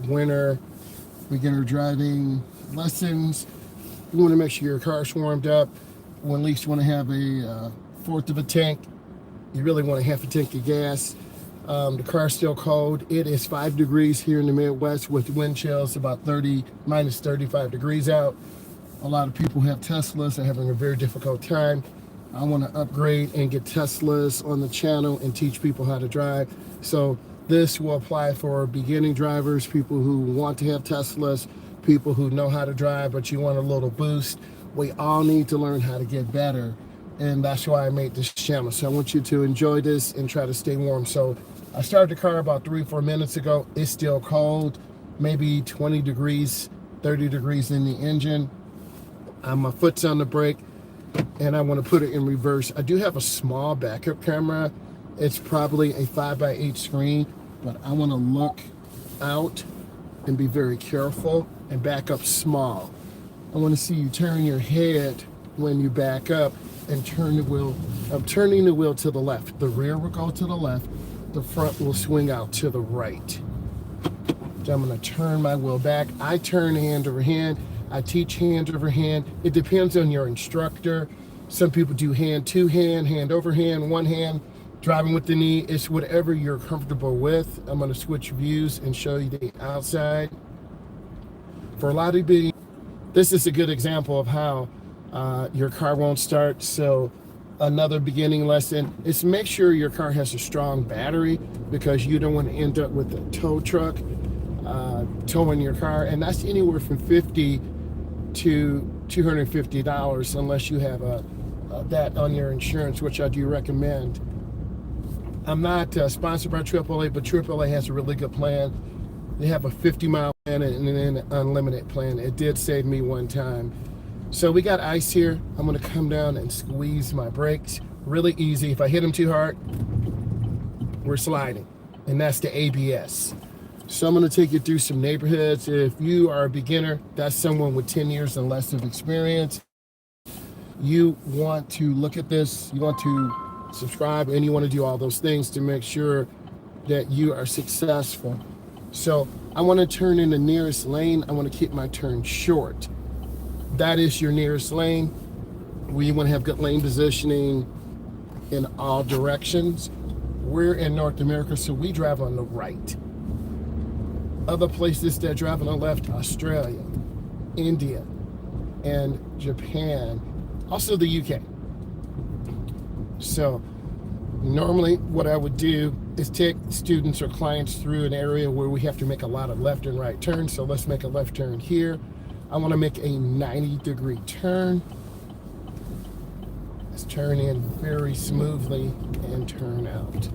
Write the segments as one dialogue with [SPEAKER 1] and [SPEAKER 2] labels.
[SPEAKER 1] winter beginner driving lessons. You want to make sure your car's warmed up. You at least want to have a fourth of a tank. You really want a half a tank of gas. The car's still cold. It is 5 degrees here in the Midwest with wind chills about minus 35 degrees out. A lot of people have Teslas and having a very difficult time. I want to upgrade and get Teslas on the channel and teach people how to drive. So this will apply for beginning drivers, people who want to have Teslas, people who know how to drive, but you want a little boost. We all need to learn how to get better. And that's why I made this channel. So I want you to enjoy this and try to stay warm. So I started the car about 3-4 minutes ago. It's still cold, maybe 20 degrees, 30 degrees in the engine. My foot's on the brake and I want to put it in reverse. I do have a small backup camera. It's probably a 5x8 screen, but I want to look out and be very careful and back up small. I want to see you turn your head when you back up and turn the wheel. I'm turning the wheel to the left. The rear will go to the left. The front will swing out to the right. So I'm going to turn my wheel back. I turn hand over hand. I teach hand over hand. It depends on your instructor. Some people do hand to hand, hand over hand, one hand, driving with the knee. It's whatever you're comfortable with. I'm going to switch views and show you the outside. For a lot of you, this is a good example of how your car won't start. So another beginning lesson is make sure your car has a strong battery, because you don't want to end up with a tow truck towing your car, and that's anywhere from $50 to $250 unless you have that on your insurance, which I do recommend. I'm not sponsored by AAA, but AAA has a really good plan. They have a 50-mile plan and an unlimited plan. It did save me one time. So we got ice here. I'm going to come down and squeeze my brakes. Really easy. If I hit them too hard, we're sliding, and that's the ABS. So I'm going to take you through some neighborhoods. If you are a beginner, that's someone with 10 years and less of experience. You want to look at this, you want to subscribe, and you want to do all those things to make sure that you are successful. So I want to turn in the nearest lane. I want to keep my turn short. That is your nearest lane. We want to have good lane positioning in all directions. We're in North America, so we drive on the right. Other places that drive on the left: Australia, India, and Japan, also the UK. So normally what I would do is take students or clients through an area where we have to make a lot of left and right turns. So let's make a left turn here. I want to make a 90-degree turn. Let's turn in very smoothly and turn out.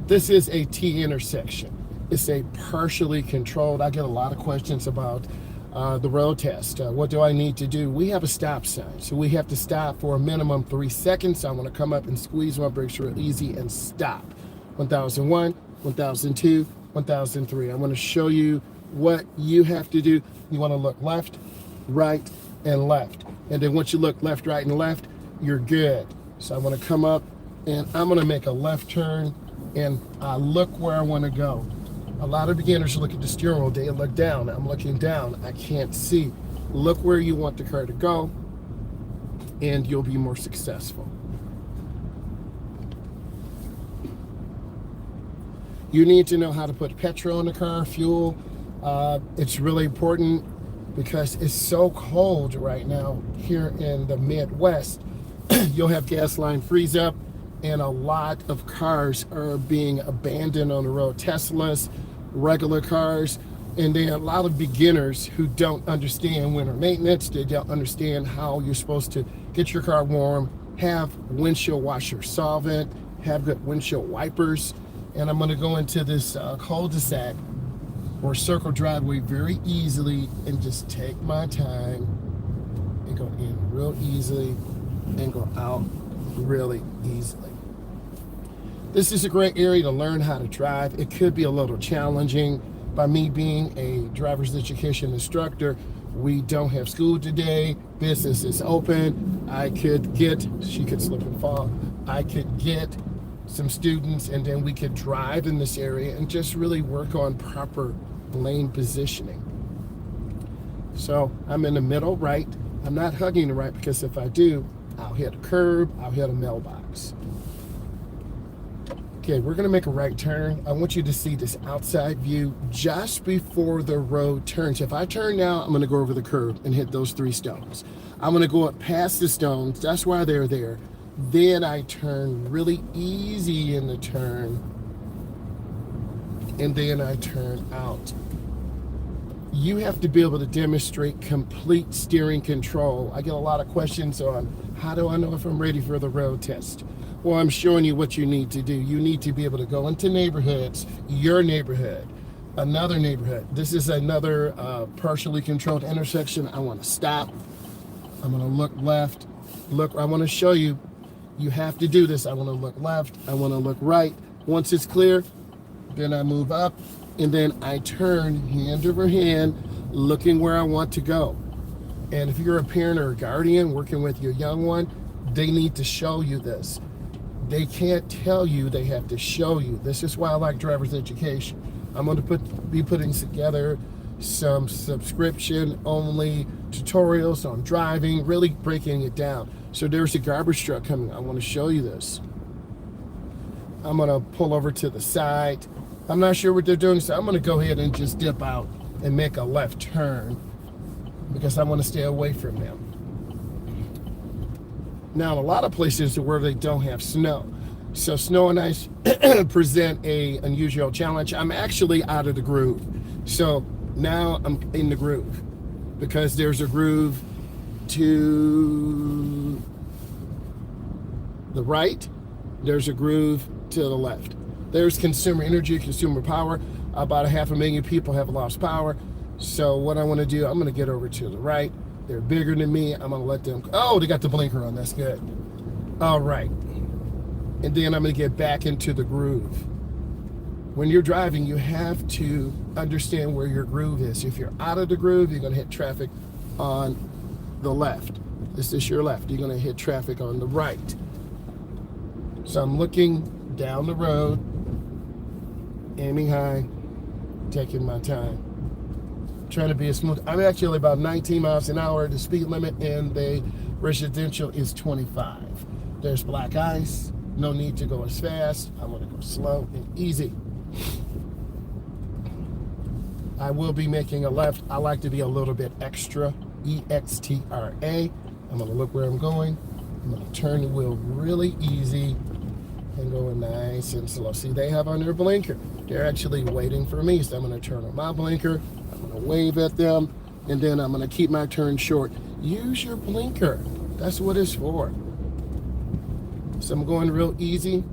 [SPEAKER 1] This is a T intersection. It's a partially controlled. I get a lot of questions about the road test. What do I need to do? We have a stop sign, so we have to stop for a minimum 3 seconds. So I'm going to come up and squeeze my brakes real easy and stop. 1001, 1002, 1003. I'm going to show you what you have to do. You want to look left, right, and left. And then once you look left, right, and left, you're good. So I'm going to come up and I'm going to make a left turn, and I look where I want to go. A lot of beginners look at the steering wheel, they look down. I'm looking down, I can't see. Look where you want the car to go, and you'll be more successful. You need to know how to put petrol in the car, fuel. It's really important because it's so cold right now here in the Midwest. You'll have gas line freeze up, and a lot of cars are being abandoned on the road. Teslas, regular cars, and then a lot of beginners who don't understand winter maintenance. They don't understand how you're supposed to get your car warm, have windshield washer solvent, have good windshield wipers. And I'm going to go into this cul-de-sac or circle driveway very easily and just take my time and go in real easily and go out really easily. This is a great area to learn how to drive. It could be a little challenging. By me being a driver's education instructor, we don't have school today. Business is open. I could get, she could slip and fall. I could get some students, and then we could drive in this area and just really work on proper lane positioning. So I'm in the middle right. I'm not hugging the right, because if I do, I'll hit a curb, I'll hit a mailbox. Okay, we're gonna make a right turn. I want you to see this outside view just before the road turns. If I turn now, I'm gonna go over the curb and hit those 3 stones. I'm gonna go up past the stones, that's why they're there. Then I turn really easy in the turn, and then I turn out. You have to be able to demonstrate complete steering control. I get a lot of questions on, how do I know if I'm ready for the road test? Well, I'm showing you what you need to do. You need to be able to go into neighborhoods, your neighborhood, another neighborhood. This is another partially controlled intersection. I want to stop. I'm going to look left. Look, I want to show you, you have to do this. I want to look left. I want to look right. Once it's clear, then I move up, and then I turn hand over hand, looking where I want to go. And if you're a parent or a guardian working with your young one, they need to show you this. They can't tell you, they have to show you. This is why I like driver's education. I'm going to be putting together some subscription-only tutorials on driving, really breaking it down. So there's a garbage truck coming. I want to show you this. I'm going to pull over to the side. I'm not sure what they're doing, so I'm going to go ahead and just dip out and make a left turn, because I want to stay away from them. Now, a lot of places where they don't have snow, so snow and ice present a unusual challenge. I'm actually out of the groove, so now I'm in the groove, because there's a groove to the right, there's a groove to the left. There's consumer energy, consumer power. About 500,000 people have lost power. So what I want to do, I'm going to get over to the right. They're bigger than me. I'm going to let them, oh, they got the blinker on. That's good. All right. And then I'm going to get back into the groove. When you're driving, you have to understand where your groove is. If you're out of the groove, you're going to hit traffic on the left. This is your left. You're going to hit traffic on the right. So I'm looking down the road, aiming high, taking my time, trying to be as smooth. I'm actually about 19 miles an hour. The speed limit in the residential is 25. There's black ice, no need to go as fast. I want to go slow and easy. I will be making a left. I like to be a little bit extra, E-X-T-R-A. I'm going to look where I'm going. I'm going to turn the wheel really easy and going nice and slow. See, they have on their blinker. They're actually waiting for me, so I'm going to turn on my blinker. I'm going to wave at them, and then I'm going to keep my turn short. Use your blinker. That's what it's for. So I'm going real easy.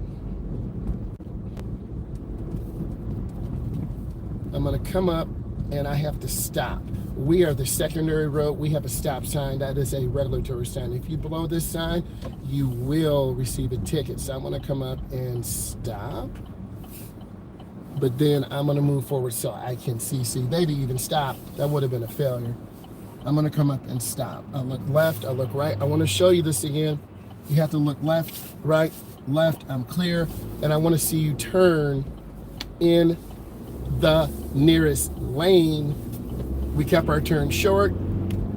[SPEAKER 1] I'm going to come up, and I have to stop. We are the secondary road. We have a stop sign. That is a regulatory sign. If you blow this sign, you will receive a ticket. So I'm going to come up and stop. But then I'm going to move forward so I can see. See, they didn't even stop. That would have been a failure. I'm going to come up and stop. I look left. I look right. I want to show you this again. You have to look left, right, left. I'm clear. And I want to see you turn in the nearest lane. We kept our turn short.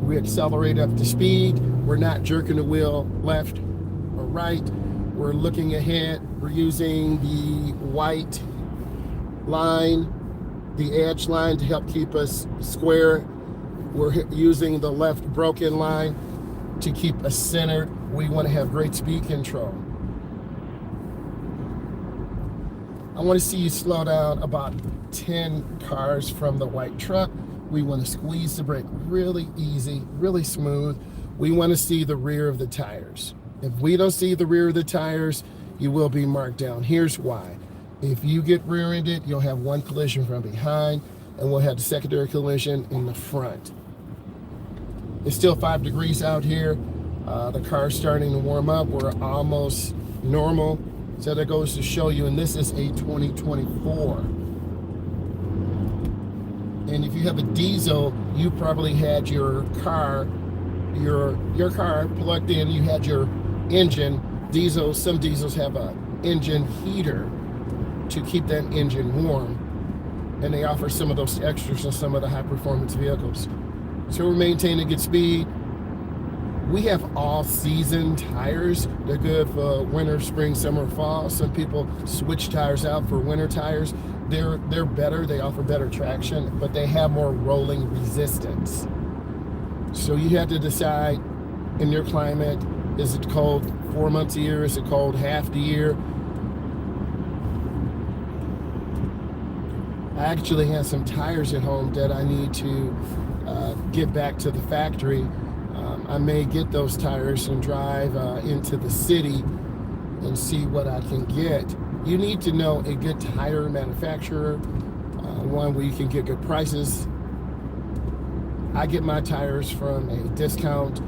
[SPEAKER 1] We accelerate up to speed. We're not jerking the wheel left or right. We're looking ahead. We're using the white line, the edge line, to help keep us square. We're using the left broken line to keep us centered. We want to have great speed control. I want to see you slow down about 10 cars from the white truck. We want to squeeze the brake really easy, really smooth. We want to see the rear of the tires. If we don't see the rear of the tires, you will be marked down. Here's why. If you get rear-ended, you'll have one collision from behind, and we'll have the secondary collision in the front. It's still 5 degrees out here. The car's starting to warm up. We're almost normal. So that goes to show you, and this is a 2024. And if you have a diesel, you probably had your car plugged in, you had your engine. Some diesels have a engine heater to keep that engine warm. and they offer some of those extras in some of the high performance vehicles. So we're maintaining good speed. We have all season tires. They're good for winter, spring, summer, fall. Some people switch tires out for winter tires. They're better, they offer better traction, but they have more rolling resistance. So you have to decide in your climate, is it cold 4 months a year? Is it cold half the year? I actually have some tires at home that I need to get back to the factory. I may get those tires and drive into the city and see what I can get. You need to know a good tire manufacturer, one where you can get good prices. I get my tires from a discount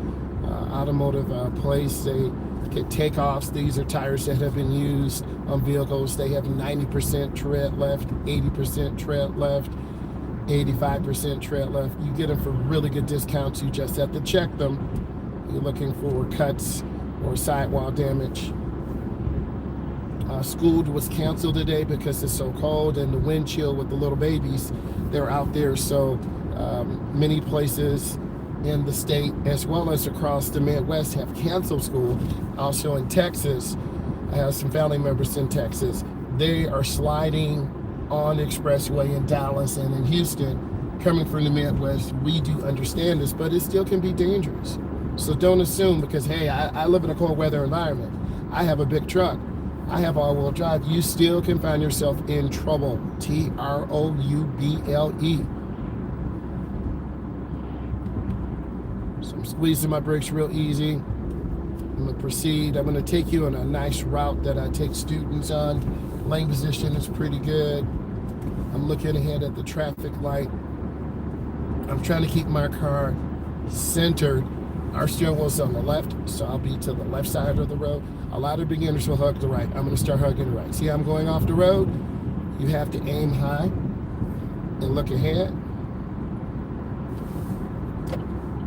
[SPEAKER 1] automotive place. They get takeoffs. These are tires that have been used on vehicles. They have 90% tread left, 80% tread left, 85% tread left. You get them for really good discounts. You just have to check them. You're looking for cuts or sidewall damage. School was canceled today because it's so cold, and the wind chill with the little babies, they're out there. So many places in the state as well as across the Midwest have canceled school. Also in Texas, I have some family members in Texas. They are sliding on the expressway in Dallas and in Houston. Coming from the Midwest, we do understand this, but it still can be dangerous. So don't assume because, hey, I live in a cold weather environment. I have a big truck. I have all-wheel drive. You still can find yourself in trouble. Trouble. So I'm squeezing my brakes real easy. I'm going to proceed. I'm going to take you on a nice route that I take students on. Lane position is pretty good. I'm looking ahead at the traffic light. I'm trying to keep my car centered. Our steering wheel's on the left, so I'll be to the left side of the road. A lot of beginners will hug the right. I'm going to start hugging the right. See, I'm going off the road. You have to aim high and look ahead.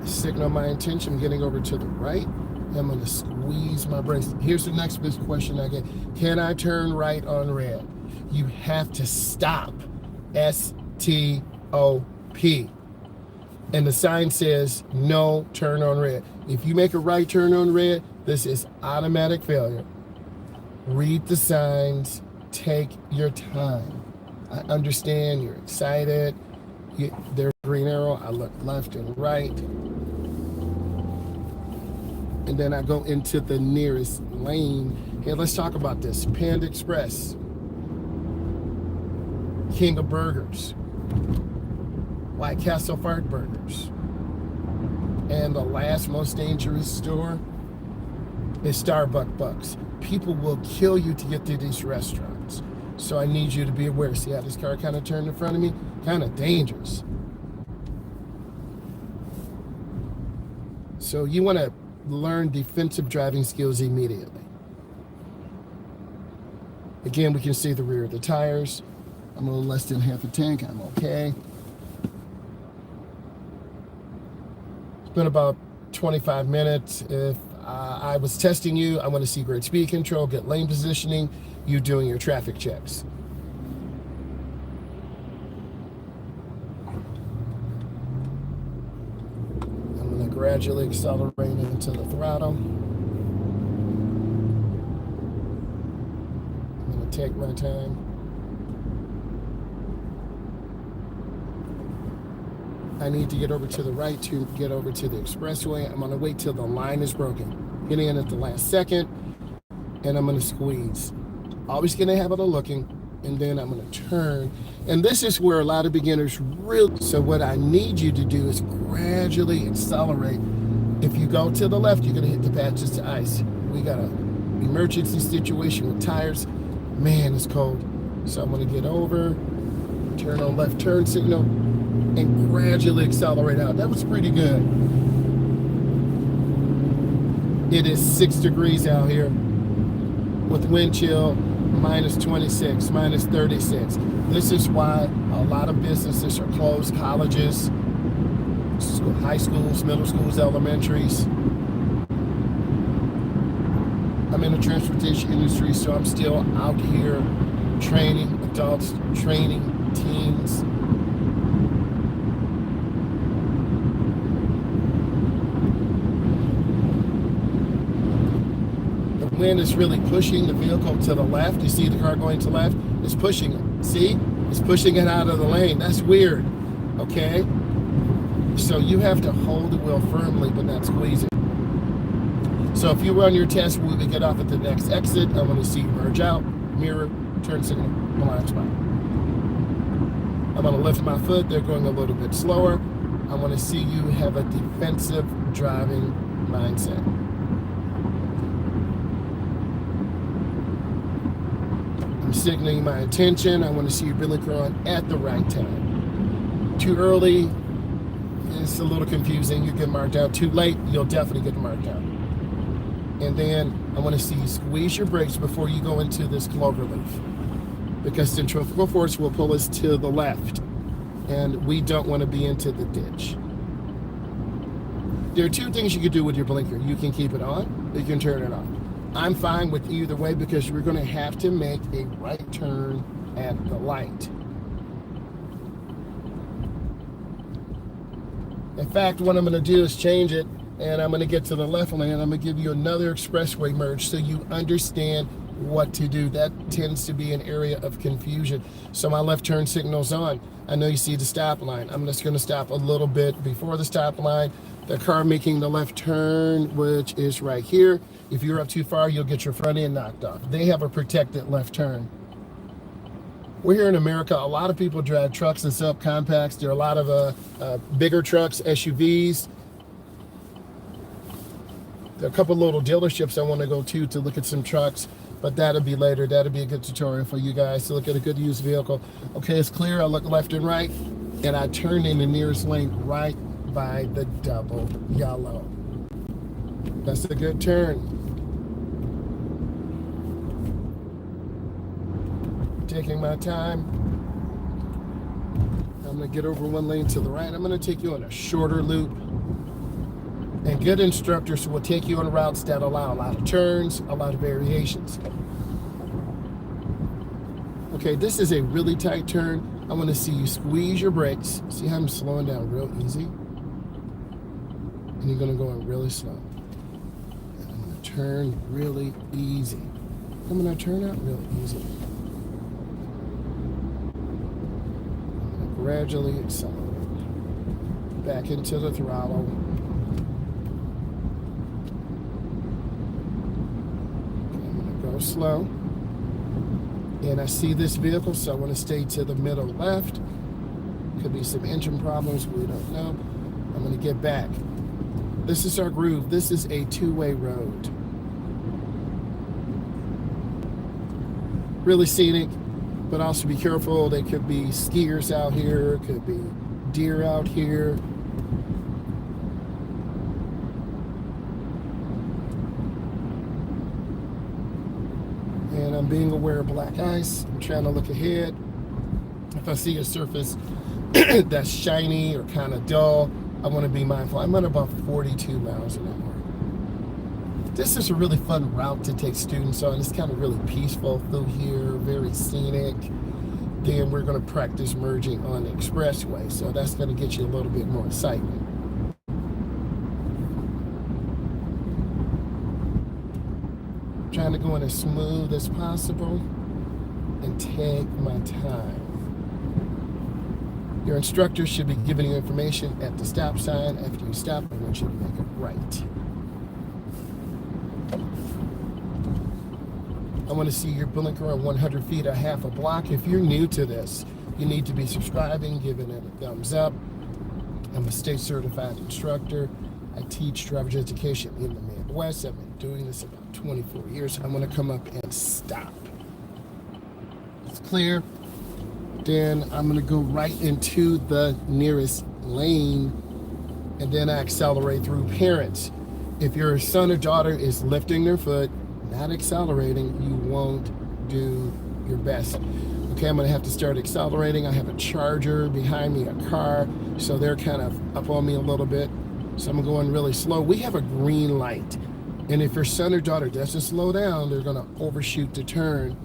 [SPEAKER 1] Signal my intention. I'm getting over to the right. I'm going to squeeze my brakes. Here's the next big question I get. Can I turn right on red? You have to stop. S-T-O-P. And the sign says, no turn on red. If you make a right turn on red, this is automatic failure. Read the signs. Take your time. I understand you're excited. There's a green arrow. I look left and right. And then I go into the nearest lane. Here, let's talk about this. Panda Express. King of Burgers. White Castle Fart Burgers. And the last most dangerous store is Starbucks Bucks. People will kill you to get to these restaurants. So I need you to be aware. See how this car kind of turned in front of me? Kind of dangerous. So you want to learn defensive driving skills immediately. Again, we can see the rear of the tires. I'm a little less than half a tank. I'm okay. It's been about 25 minutes. If I was testing you, I want to see great speed control, good lane positioning, you doing your traffic checks. I'm going to gradually accelerate into the throttle. I'm going to take my time. I need to get over to the right to get over to the expressway. I'm going to wait till the line is broken. Get in at the last second, and I'm going to squeeze. Always get a habit of looking, and then I'm going to turn. And this is where a lot of beginners really... So what I need you to do is gradually accelerate. If you go to the left, you're going to hit the patches of ice. We got an emergency situation with tires. Man, it's cold. So I'm going to get over, turn on left turn signal, and gradually accelerate out. That was pretty good. It is 6 degrees out here with wind chill minus 26, minus 36. This is why a lot of businesses are closed, colleges, high schools, middle schools, elementaries. I'm in the transportation industry, so I'm still out here training adults, training teens. The wind is really pushing the vehicle to the left. You see the car going to the left? It's pushing it. See? It's pushing it out of the lane. That's weird. Okay? So you have to hold the wheel firmly but not squeeze it. So if you run your test, when we get off at the next exit, I want to see you merge out, mirror, turn signal, blind spot. I'm going to lift my foot. They're going a little bit slower. I want to see you have a defensive driving mindset. I'm signaling my attention. I want to see your blinker on at the right time. Too early, it's a little confusing. You get marked out. Too late, you'll definitely get marked out. And then I want to see you squeeze your brakes before you go into this clover leaf, because centrifugal force will pull us to the left, and we don't want to be into the ditch. There are two things you can do with your blinker. You can keep it on, or you can turn it off. I'm fine with either way because we're going to have to make a right turn at the light. In fact, what I'm going to do is change it, and I'm going to get to the left lane. I'm going to give you another expressway merge so you understand what to do. That tends to be an area of confusion. So my left turn signal's on. I know you see the stop line. I'm just going to stop a little bit before the stop line. The car making the left turn, which is right here. If you're up too far, you'll get your front end knocked off. They have a protected left turn. We're here in America. A lot of people drive trucks and subcompacts. There are a lot of bigger trucks, SUVs. There are a couple little dealerships I want to go to look at some trucks, but that'll be later. That'll be a good tutorial for you guys to look at a good used vehicle. Okay, it's clear. I look left and right, and I turn in the nearest lane right by the double yellow. That's a good turn. Taking my time. I'm going to get over one lane to the right. I'm going to take you on a shorter loop. And good instructors will take you on routes that allow a lot of turns, a lot of variations. Okay, this is a really tight turn. I want to see you squeeze your brakes. See how I'm slowing down real easy? And you're going to go in really slow. And I'm going to turn really easy. I'm going to turn out real easy. I'm going to gradually accelerate. Back into the throttle. Go slow, and I see this vehicle, so I want to stay to the middle left. Could be some engine problems, we don't know. I'm going to get back. This is our groove. This is a two-way road. Really scenic, but also be careful. There could be skiers out here, could be deer out here. And I'm being aware of black ice. I'm trying to look ahead. If I see a surface that's shiny or kind of dull, I want to be mindful. I'm at about 42 miles an hour. This is a really fun route to take students on. It's kind of really peaceful through here, very scenic. Then we're going to practice merging on the expressway, so that's going to get you a little bit more excitement. Trying to go in as smooth as possible and take my time. Your instructor should be giving you information at the stop sign. After you stop, I want you to make it right. I want to see your blinker on 100 feet or half a block. If you're new to this, you need to be subscribing, giving it a thumbs up. I'm a state certified instructor. I teach driver's education in the Midwest. I've been doing this about 24 years. I'm going to come up and stop. It's clear. Then I'm going to go right into the nearest lane, and then I accelerate through. Parents, if your son or daughter is lifting their foot, not accelerating, you won't do your best. Okay, I'm going to have to start accelerating. I have a charger behind me, a car, so they're kind of up on me a little bit. So I'm going really slow. We have a green light, and if your son or daughter doesn't slow down, they're going to overshoot the turn,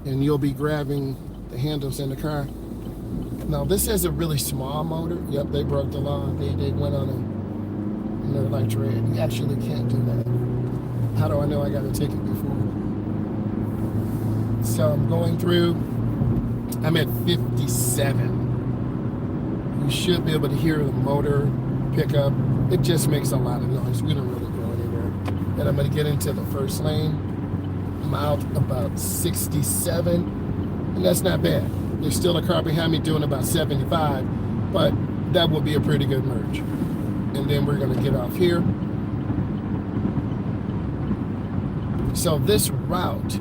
[SPEAKER 1] and you'll be grabbing the handles in the car. Now this has a really small motor. Yep, they broke the law. They went on another light red. You actually can't do that. How do I know I got a ticket before? So I'm going through. I'm at 57. You should be able to hear the motor pick up. It just makes a lot of noise. We don't really go anywhere. Then I'm going to get into the first lane. I'm out about 67, and that's not bad. There's still a car behind me doing about 75, but that will be a pretty good merge. And then we're going to get off here. So this route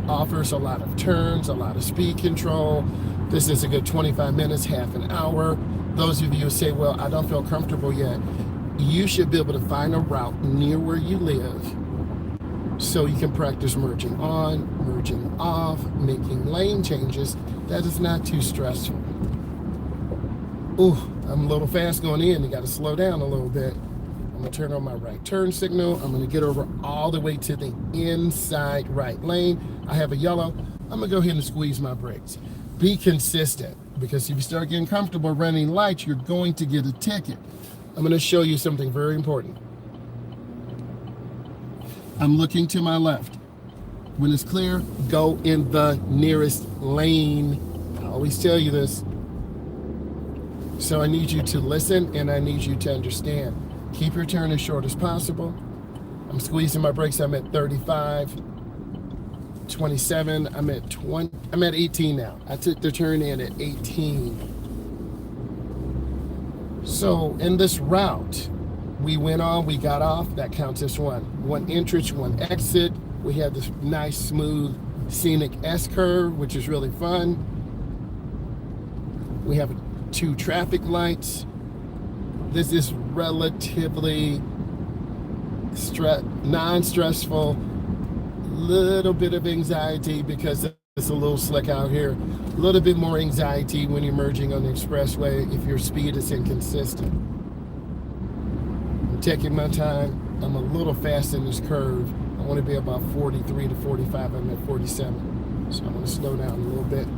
[SPEAKER 1] offers a lot of turns, a lot of speed control. This is a good 25 minutes, half an hour. Those of you who say, well, I don't feel comfortable yet, you should be able to find a route near where you live so you can practice merging on, merging off, making lane changes. That is not too stressful. Ooh, I'm a little fast going in. You got to slow down a little bit. I'm going to turn on my right turn signal. I'm going to get over all the way to the inside right lane. I have a yellow. I'm going to go ahead and squeeze my brakes. Be consistent, because if you start getting comfortable running lights, you're going to get a ticket. I'm going to show you something very important. I'm looking to my left. When it's clear, go in the nearest lane. I always tell you this. So I need you to listen, and I need you to understand. Keep your turn as short as possible. I'm squeezing my brakes. I'm at 35, 27. I'm at 20. I'm at 18 now. I took the turn in at 18. So in this route, we went on, we got off. That counts as one. One entrance, one exit. We had this nice, smooth, scenic S-curve, which is really fun. We have 2 traffic lights. This is relatively non-stressful. Little bit of anxiety because it's a little slick out here. A little bit more anxiety when you're merging on the expressway if your speed is inconsistent. I'm taking my time. I'm a little fast in this curve. I want to be about 43 to 45. I'm at 47. So I'm going to slow down a little bit.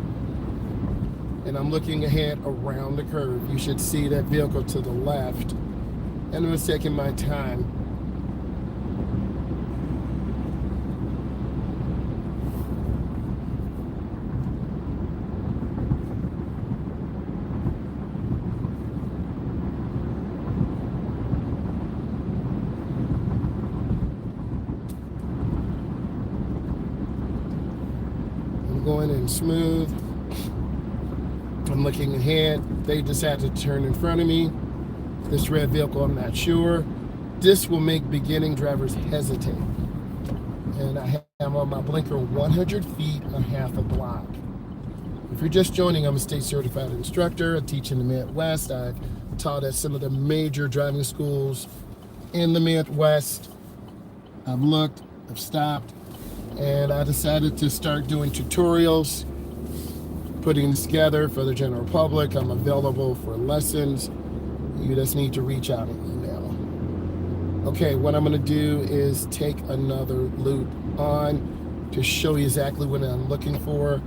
[SPEAKER 1] And I'm looking ahead around the curve. You should see that vehicle to the left. And I'm taking my time. I'm going in smooth. I'm looking ahead. They decided to turn in front of me. This red vehicle, I'm not sure. This will make beginning drivers hesitate. And I have on my blinker 100 feet and half a block. If you're just joining, I'm a state certified instructor. I teach in the Midwest. I've taught at some of the major driving schools in the Midwest. I've looked, I've stopped, and I decided to start doing tutorials, putting this together for the general public. I'm available for lessons. You just need to reach out and email. Okay, what I'm going to do is take another loop on to show you exactly what I'm looking for,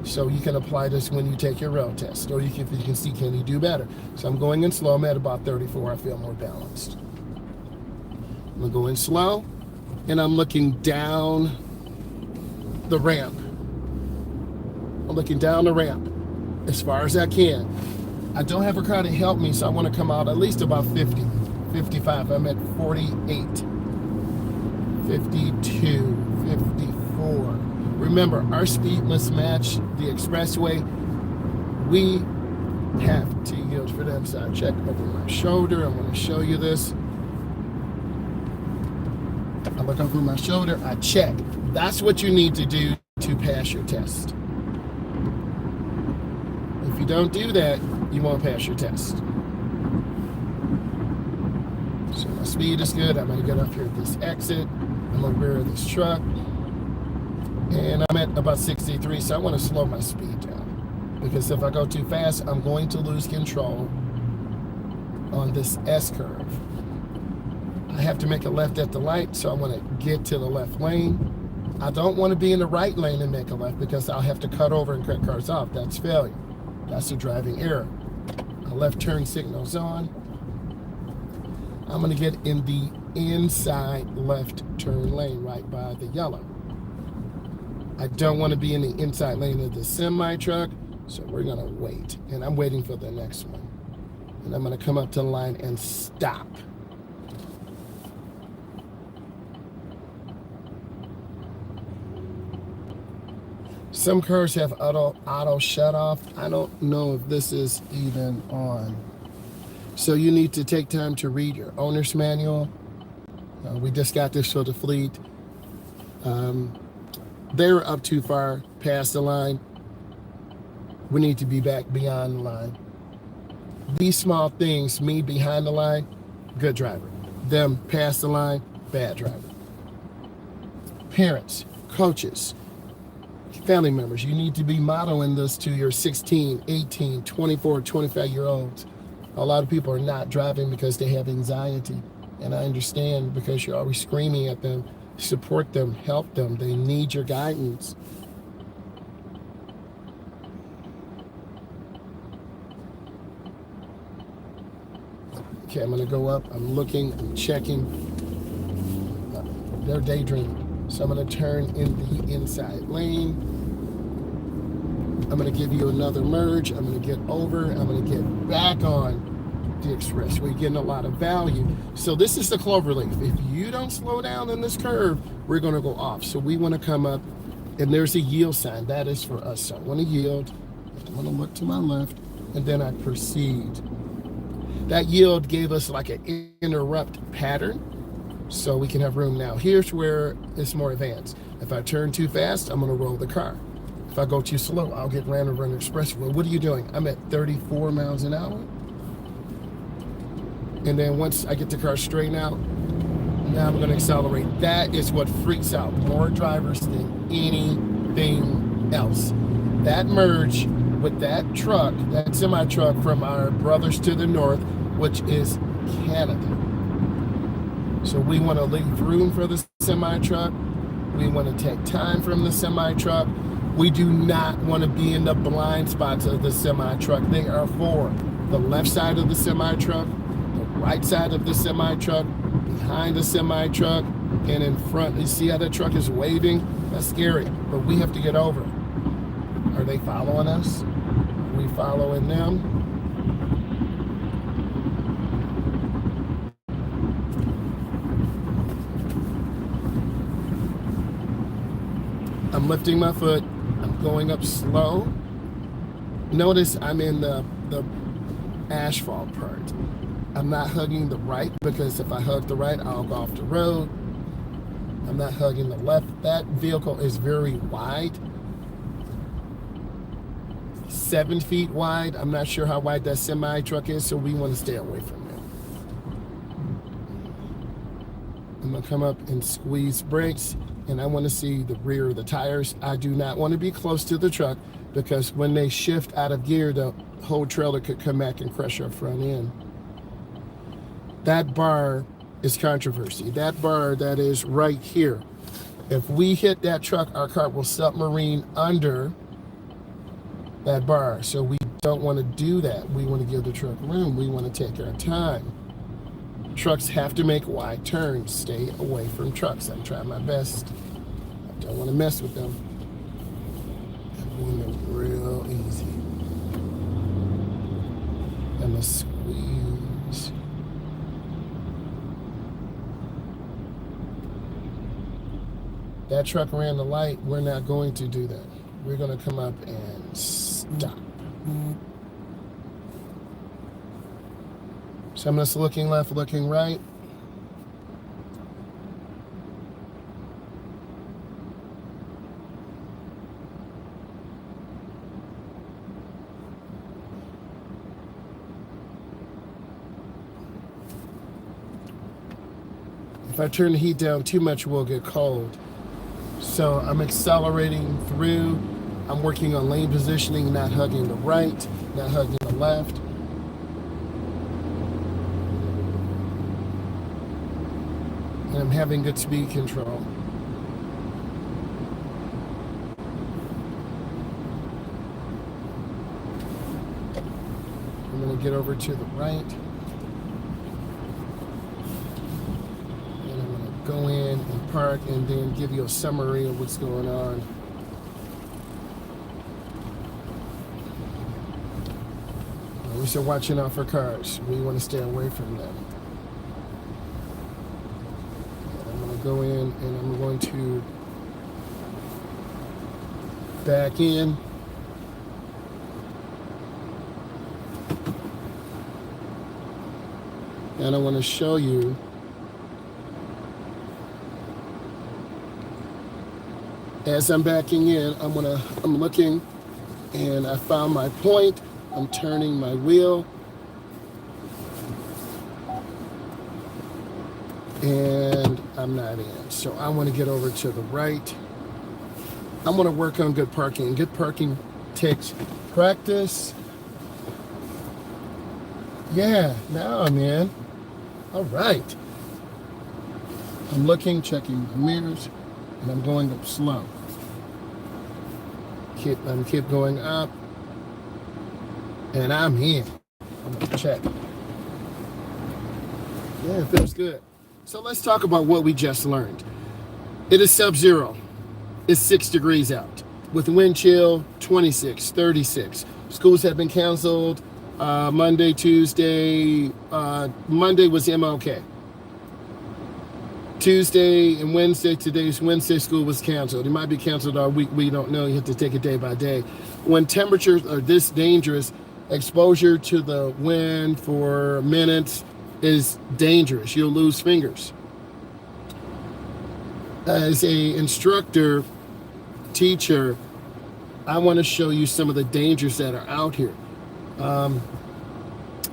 [SPEAKER 1] so you can apply this when you take your road test, or if you can see, can you do better? So I'm going in slow. I'm at about 34. I feel more balanced. I'm going to go in slow, and I'm looking down the ramp. I'm looking down the ramp as far as I can. I don't have a car to help me, so I want to come out at least about 50, 55. I'm at 48, 52, 54. Remember, our speed must match the expressway. We have to yield for them. So I check over my shoulder. I want to show you this. I look over my shoulder. I check. That's what you need to do to pass your test. If you don't do that, you won't pass your test. So my speed is good. I'm going to get up here at this exit. I'm aware of this truck. And I'm at about 63, so I want to slow my speed down. Because if I go too fast, I'm going to lose control on this S-curve. I have to make a left at the light, so I want to get to the left lane. I don't want to be in the right lane and make a left, because I'll have to cut over and cut cars off. That's failure. That's a driving error. My left turn signal's on. I'm going to get in the inside left turn lane right by the yellow. I don't want to be in the inside lane of the semi truck, so we're going to wait. And I'm waiting for the next one. And I'm going to come up to the line and stop. Some cars have auto shut off. I don't know if this is even on. So you need to take time to read your owner's manual. We just got this for the fleet. They're up too far past the line. We need to be back beyond the line. These small things, me behind the line, good driver. Them past the line, bad driver. Parents, coaches, family members, you need to be modeling this to your 16, 18, 24, 25-year-olds. A lot of people are not driving because they have anxiety. And I understand, because you're always screaming at them. Support them, help them. They need your guidance. Okay, I'm going to go up. I'm looking, I'm checking. They're daydreaming. So I'm going to turn in the inside lane. I'm going to give you another merge. I'm going to get over. I'm going to get back on the expressway, getting a lot of value. So this is the cloverleaf. If you don't slow down in this curve, we're going to go off. So we want to come up, and there's a yield sign. That is for us. So I want to yield. I want to look to my left, and then I proceed. That yield gave us like an interrupt pattern, so we can have room now. Here's where it's more advanced. If I turn too fast, I'm going to roll the car. If I go too slow, I'll get ran over an expressway. What are you doing? I'm at 34 miles an hour. And then once I get the car straightened out, now I'm going to accelerate. That is what freaks out more drivers than anything else. That merge with that truck, that semi-truck from our brothers to the north, which is Canada. So we want to leave room for the semi-truck. We want to take time from the semi-truck. We do not want to be in the blind spots of the semi-truck. They are for the left side of the semi-truck, the right side of the semi-truck, behind the semi-truck, and in front. You see how that truck is waving? That's scary, but we have to get over. Are they following us? Are we following them? I'm lifting my foot. I'm going up slow. Notice I'm in the asphalt part. I'm not hugging the right, because if I hug the right, I'll go off the road. I'm not hugging the left. That vehicle is very wide. 7 feet wide. I'm not sure how wide that semi-truck is, so we want to stay away from it. I'm going to come up and squeeze brakes, and I want to see the rear of the tires. I do not want to be close to the truck, because when they shift out of gear, the whole trailer could come back and crush our front end. That bar is controversy. That bar that is right here. If we hit that truck, our car will submarine under that bar. So we don't want to do that. We want to give the truck room. We want to take our time. Trucks have to make wide turns. Stay away from trucks. I'm trying my best. I don't want to mess with them. I'm doing it real easy. I'm going to squeeze. That truck ran the light. We're not going to do that. We're going to come up and stop. So I'm just looking left, looking right. If I turn the heat down too much, we'll get cold. So I'm accelerating through. I'm working on lane positioning, not hugging the right, not hugging the left. And I'm having good speed control. going to get over to the right. And I'm going to go in and park and then give you a summary of what's going on. We should watching out for cars. We want to stay away from them. And I'm going to go in and I'm going to back in. And I want to show you as I'm backing in, I'm looking and I found my point. I'm turning my wheel and I'm not in. So I want to get over to the right. I want to work on good parking. Good parking takes practice. Yeah, now I'm in. All right. I'm looking, checking the mirrors, and I'm going up slow. Keep going up. And I'm in. I'm gonna check. Yeah, it feels good. So let's talk about what we just learned. It is sub-zero. It's 6 degrees out. With wind chill, 26, 36. Schools have been canceled. Monday, Tuesday. Monday was MLK. Tuesday and Wednesday, today's Wednesday, school was canceled. It might be canceled all week. We don't know. You have to take it day by day. When temperatures are this dangerous, exposure to the wind for minutes is dangerous. You'll lose fingers. As a instructor, teacher, I want to show you some of the dangers that are out here.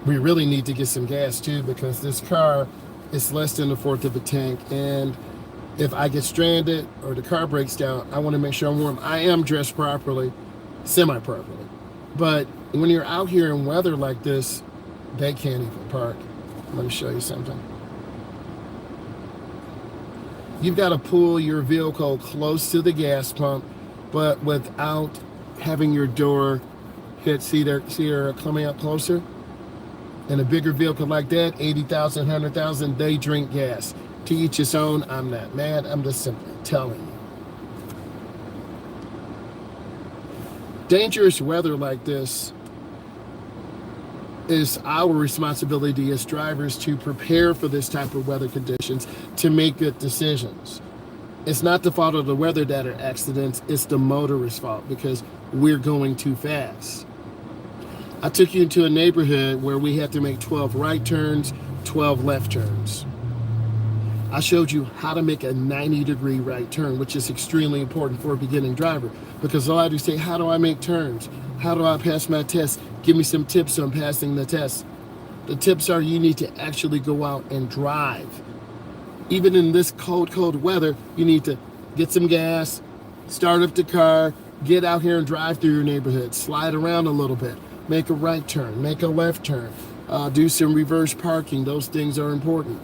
[SPEAKER 1] We really need to get some gas too, because this car is less than a fourth of a tank, and if I get stranded or the car breaks down, I want to make sure I'm warm. I am dressed properly, semi-properly, but when you're out here in weather like this, they can't even park. Let me show you something. You've got to pull your vehicle close to the gas pump, but without having your door hit. See they're coming up closer? In a bigger vehicle like that, 80,000, 100,000, they drink gas. To each his own. I'm not mad. I'm just simply telling you. Dangerous weather like this is our responsibility as drivers to prepare for this type of weather conditions, to make good decisions. It's not the fault of the weather that are accidents, it's the motorist's fault because we're going too fast. I took you into a neighborhood where we had to make 12 right turns, 12 left turns. I showed you how to make a 90-degree right turn, which is extremely important for a beginning driver, because a lot of you say, how do I make turns? How do I pass my test? Give me some tips on passing the test. The tips are you need to actually go out and drive. Even in this cold weather, you need to get some gas, start up the car, get out here and drive through your neighborhood, slide around a little bit, make a right turn, make a left turn, do some reverse parking. Those things are important.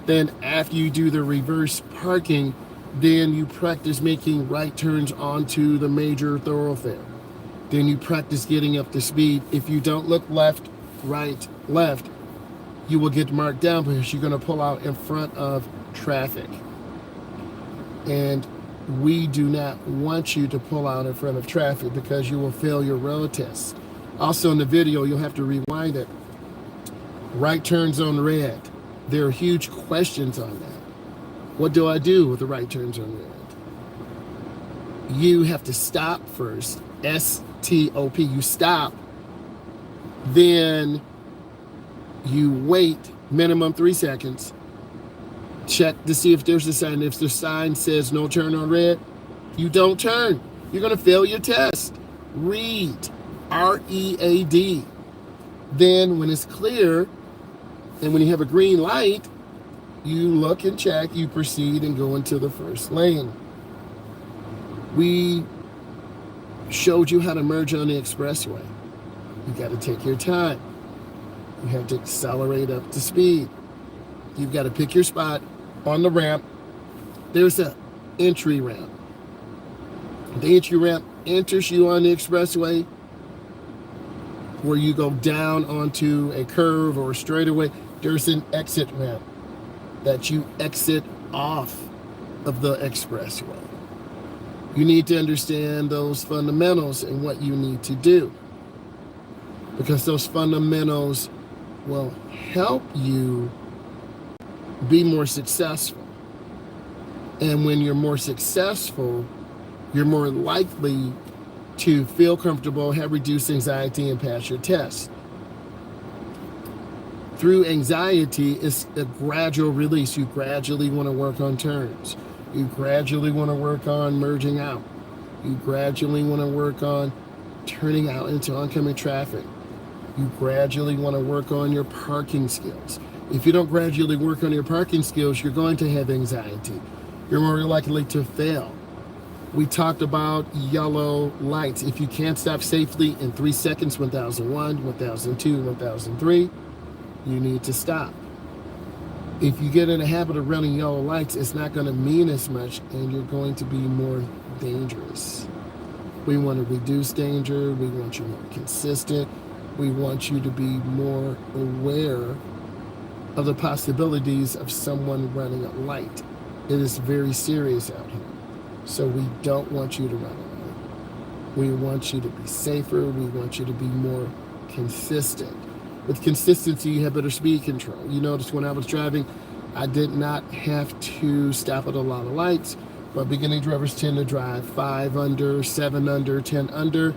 [SPEAKER 1] Then after you do the reverse parking, then you practice making right turns onto the major thoroughfare. Then you practice getting up to speed. If you don't look left, right, left, you will get marked down because you're going to pull out in front of traffic. And we do not want you to pull out in front of traffic because you will fail your road test. Also in the video, you'll have to rewind it. Right turns on red. There are huge questions on that. What do I do with the right turns on red? You have to stop first. STOP. You stop. Then you wait minimum 3 seconds. Check to see if there's a sign. If the sign says no turn on red, you don't turn. You're going to fail your test. Read. READ. Then when it's clear, and when you have a green light, you look and check, you proceed and go into the first lane. We showed you how to merge on the expressway. You got to take your time. You have to accelerate up to speed. You've got to pick your spot on the ramp. There's an entry ramp. The entry ramp enters you on the expressway. where you go down onto a curve or a straightaway, there's an exit ramp that you exit off of the expressway. You need to understand those fundamentals and what you need to do, because those fundamentals will help you be more successful. And when you're more successful, you're more likely to feel comfortable, have reduced anxiety, and pass your test. Through anxiety, it's a gradual release. You gradually want to work on turns. You gradually want to work on merging out. You gradually want to work on turning out into oncoming traffic. You gradually want to work on your parking skills. If you don't gradually work on your parking skills, you're going to have anxiety. You're more likely to fail. We talked about yellow lights. If you can't stop safely in 3 seconds, 1001, 1002, 1003, you need to stop. If you get in a habit of running yellow lights, it's not going to mean as much, and you're going to be more dangerous. We want to reduce danger. We want you more consistent. We want you to be more aware of the possibilities of someone running a light. It is very serious out here. So we don't want you to run away. We want you to be safer. We want you to be more consistent. With consistency, you have better speed control. You notice when I was driving, I did not have to stop at a lot of lights, but beginning drivers tend to drive 5 under, 7 under, 10 under.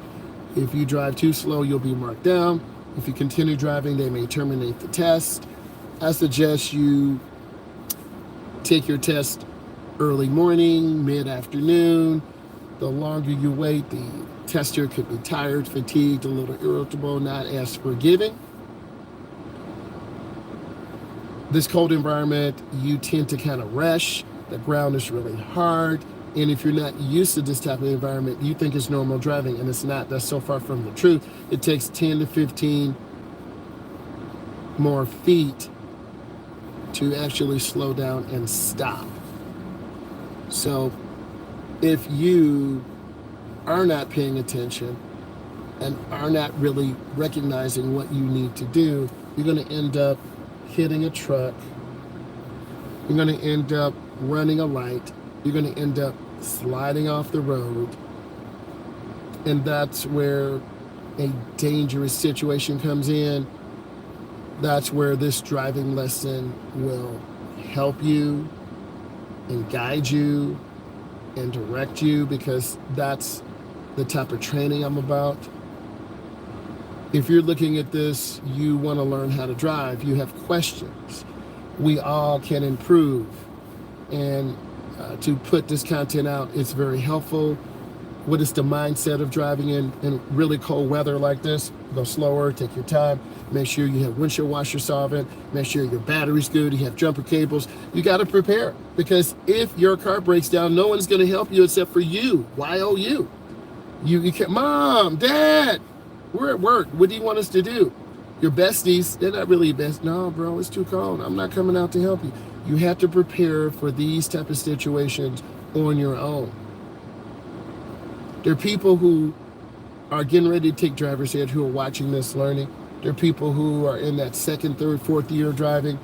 [SPEAKER 1] If you drive too slow, you'll be marked down. If you continue driving, they may terminate the test. I suggest you take your test early morning, mid-afternoon. The longer you wait, the tester could be tired, fatigued, a little irritable, not as forgiving. This cold environment, you tend to kind of rush. The ground is really hard. And if you're not used to this type of environment, you think it's normal driving, and it's not. That's so far from the truth. It takes 10 to 15 more feet to actually slow down and stop. So if you are not paying attention and are not really recognizing what you need to do, you're going to end up hitting a truck. You're going to end up running a light. You're going to end up sliding off the road. And that's where a dangerous situation comes in. That's where this driving lesson will help you and guide you and direct you, because that's the type of training I'm about. If you're looking at this, you want to learn how to drive, you have questions, we all can improve. And to put this content out, it's very helpful. What is the mindset of driving in really cold weather like this? Go slower, take your time. Make sure you have windshield washer solvent. Make sure your battery's good. You have jumper cables. You got to prepare, because if your car breaks down, no one's going to help you except for you. Y-O-U. You can't. Mom, Dad, we're at work. What do you want us to do? Your besties, they're not really your best. No, bro, it's too cold. I'm not coming out to help you. You have to prepare for these type of situations on your own. There are people who are getting ready to take driver's ed who are watching this, learning. There are people who are in that 2nd, 3rd, 4th year of driving.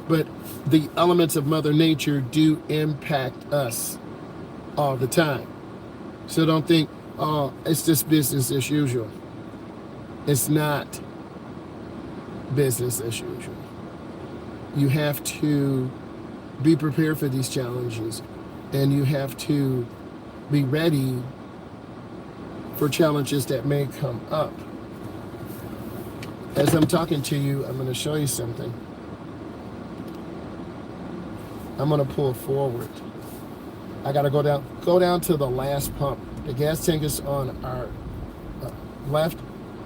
[SPEAKER 1] But the elements of Mother Nature do impact us all the time. So don't think, oh, it's just business as usual. It's not business as usual. You have to be prepared for these challenges, and you have to be ready for challenges that may come up. As I'm talking to you, I'm going to show you something. I'm going to pull forward. I got to go down to the last pump. The gas tank is on our left,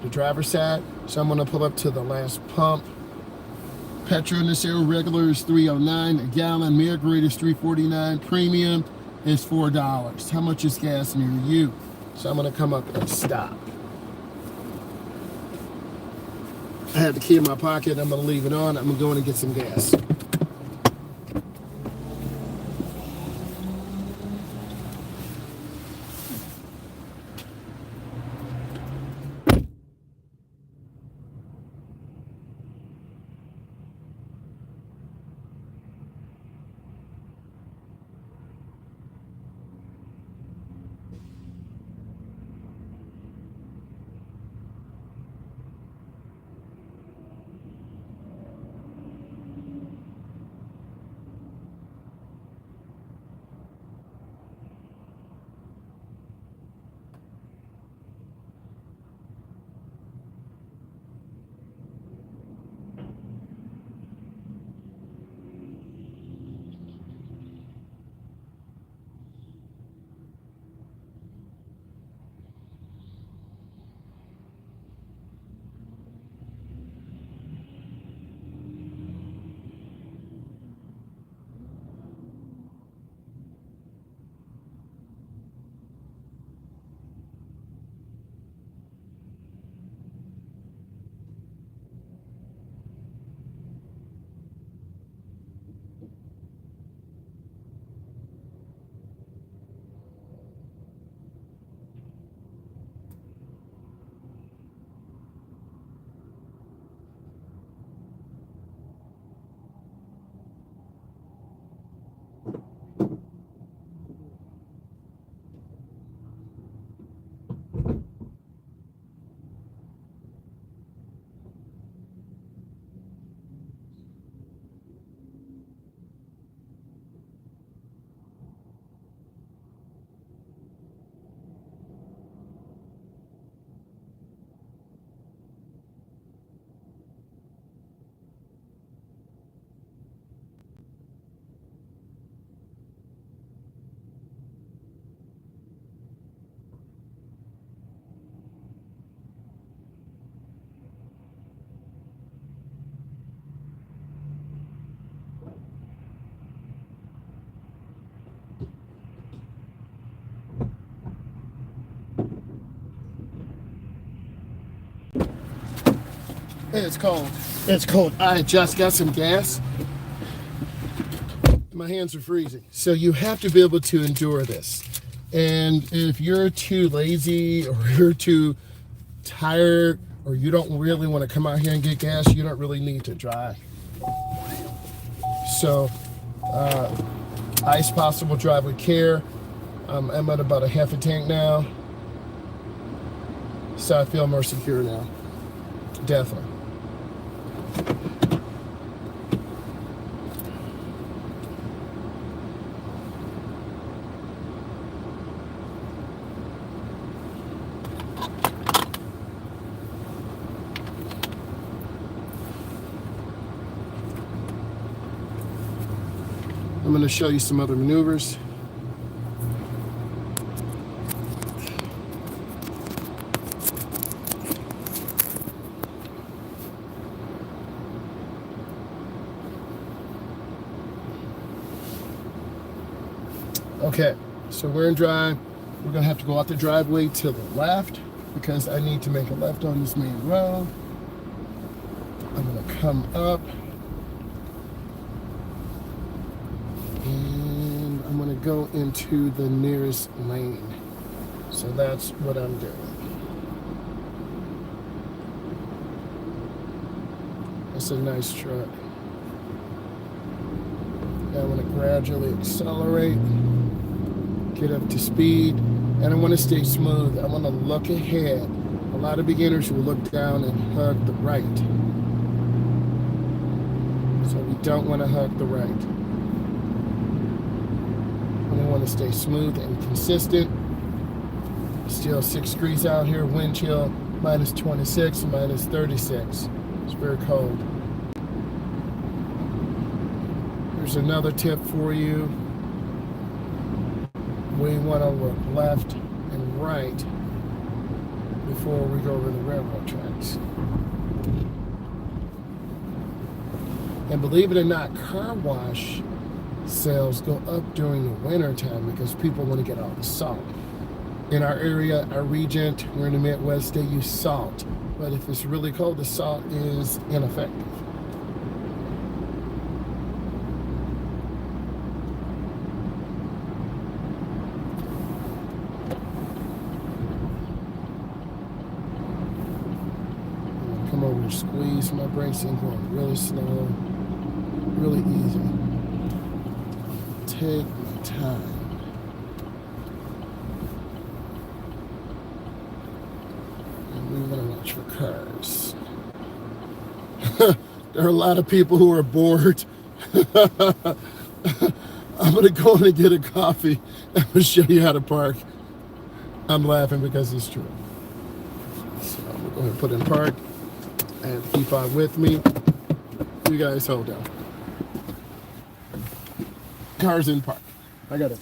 [SPEAKER 1] the driver's side. So I'm going to pull up to the last pump. Petrol in this area, regular is $3.09 a gallon. Meal grade is $3.49. Premium is $4. How much is gas near you? So I'm going to come up and stop. I have the key in my pocket. I'm going to leave it on. I'm going to go in and get some gas. It's cold. It's cold. I just got some gas. My hands are freezing. So you have to be able to endure this. And if you're too lazy or you're too tired or you don't really want to come out here and get gas, you don't really need to drive. So ice possible, drive with care. I'm at about a half a tank now. So I feel more secure now. Definitely. I'm going to show you some other maneuvers. Okay, so we're in drive. We're going to have to go out the driveway to the left because I need to make a left on this main road. I'm going to come up. And I'm going to go into the nearest lane. So that's what I'm doing. It's a nice truck. Now I'm going to gradually accelerate, get up to speed, and I want to stay smooth. I want to look ahead. A lot of beginners will look down and hug the right. So we don't want to hug the right. I want to stay smooth and consistent. Still 6 degrees out here, wind chill minus 26, minus 36. It's very cold. Here's another tip for you. We want to look left and right before we go over the railroad tracks. And believe it or not, car wash sales go up during the winter time because people want to get all the salt. In our area, our region, we're in the Midwest, they use salt. But if it's really cold, the salt is ineffective. Come over and squeeze my brakes in, going really slow, really easy. Take my time. And we want to watch for cars. There are a lot of people who are bored. I'm going to go in and get a coffee. I'm going to show you how to park. I'm laughing because it's true. So I'm going to go ahead and put in park. I have to keep on with me. You guys hold on. Cars in park. I got it.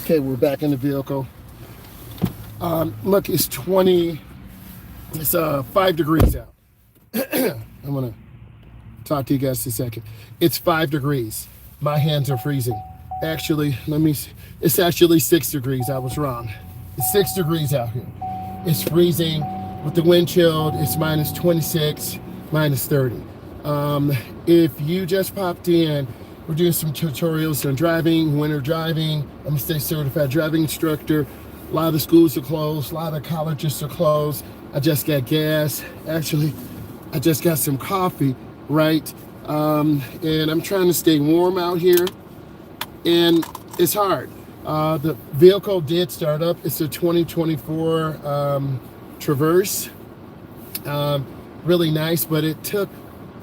[SPEAKER 1] Okay, we're back in the vehicle. Look, it's 5 degrees out. I'm gonna talk to you guys in a second. It's 5 degrees. My hands are freezing. Actually, it's actually 6 degrees. I was wrong. It's 6 degrees out here. It's freezing. With the wind chilled, it's minus 26, minus 30. If you just popped in, we're doing some tutorials on driving, winter driving. I'm a state certified driving instructor. A lot of the schools are closed. A lot of colleges are closed. I just got gas. Actually, I just got some coffee, right? And I'm trying to stay warm out here. And it's hard. The vehicle did start up. It's a 2024 Traverse. Really nice, but it took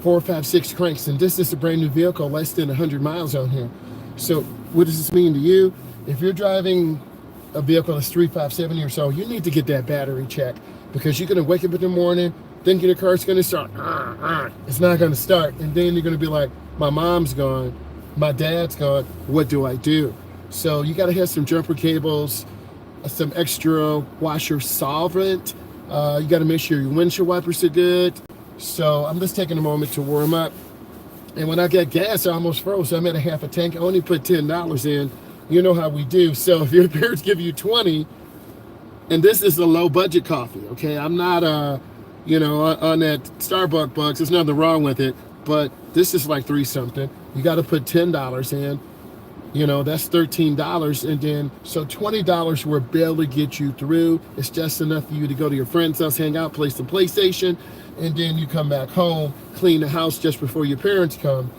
[SPEAKER 1] 4, 5, 6 cranks, and this is a brand new vehicle, less than 100 miles on here. So what does this mean to you? If you're driving a vehicle that's 3, 5, 7 years old, you need to get that battery checked, because you're gonna wake up in the morning, thinking the car's gonna start. It's not gonna start, and then you're gonna be like, my mom's gone, my dad's gone, what do I do? So you gotta have some jumper cables, some extra washer solvent. You gotta make sure your windshield wipers are good. So I'm just taking a moment to warm up. And when I got gas, I almost froze. I'm at a half a tank. I only put $10 in. You know how we do. So if your parents give you 20, and this is a low budget coffee, okay? I'm not, on that Starbucks bucks. There's nothing wrong with it, but this is like 3 something. You got to put $10 in. That's $13, and then so $20 will barely get you through. It's just enough for you to go to your friend's house, hang out, play some PlayStation, and then you come back home, clean the house just before your parents come,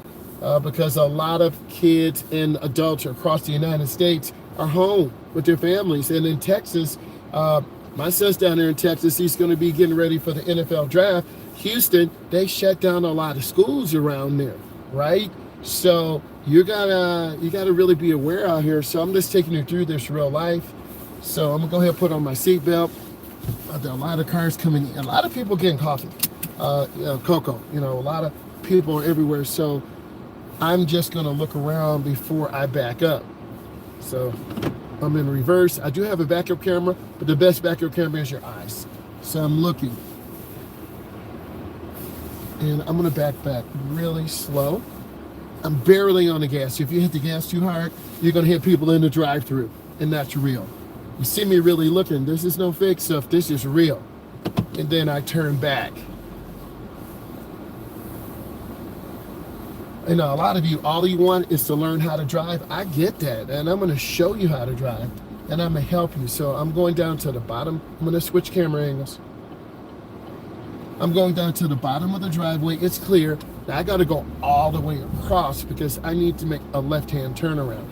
[SPEAKER 1] because a lot of kids and adults across the United States are home with their families. And in Texas, my son's down there in Texas. He's going to be getting ready for the NFL draft. Houston, they shut down a lot of schools around there, right? So you gotta really be aware out here. So I'm just taking you through this real life. So I'm gonna go ahead and put on my seatbelt. There are a lot of cars coming in. A lot of people getting coffee, cocoa. A lot of people are everywhere. So I'm just gonna look around before I back up. So I'm in reverse. I do have a backup camera, but the best backup camera is your eyes. So I'm looking, and I'm gonna back really slow. I'm barely on the gas. If you hit the gas too hard, you're gonna hit people in the drive-thru, and that's real. You see me really looking. This is no fake stuff. This is real. And then I turn back. A lot of you, all you want is to learn how to drive. I get that, and I'm gonna show you how to drive, and I'm gonna help you. So I'm going down to the bottom. I'm gonna switch camera angles. I'm going down to the bottom of the driveway. It's clear. Now I got to go all the way across because I need to make a left-hand turnaround.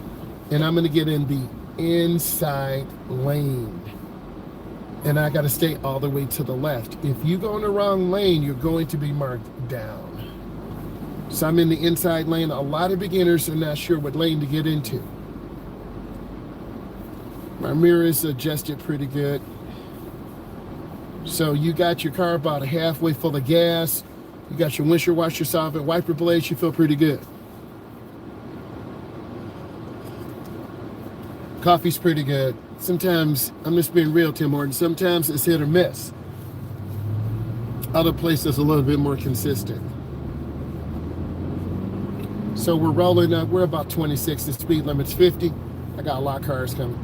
[SPEAKER 1] And I'm going to get in the inside lane. And I got to stay all the way to the left. If you go in the wrong lane, you're going to be marked down. So I'm in the inside lane. A lot of beginners are not sure what lane to get into. My mirror is adjusted pretty good. So you got your car about halfway full of gas. You got your windshield washer solvent, wiper blades. You feel pretty good. Coffee's pretty good. Sometimes, I'm just being real, Tim Horton, sometimes it's hit or miss. Other places a little bit more consistent. So we're rolling up. We're about 26. The speed limit's 50. I got a lot of cars coming.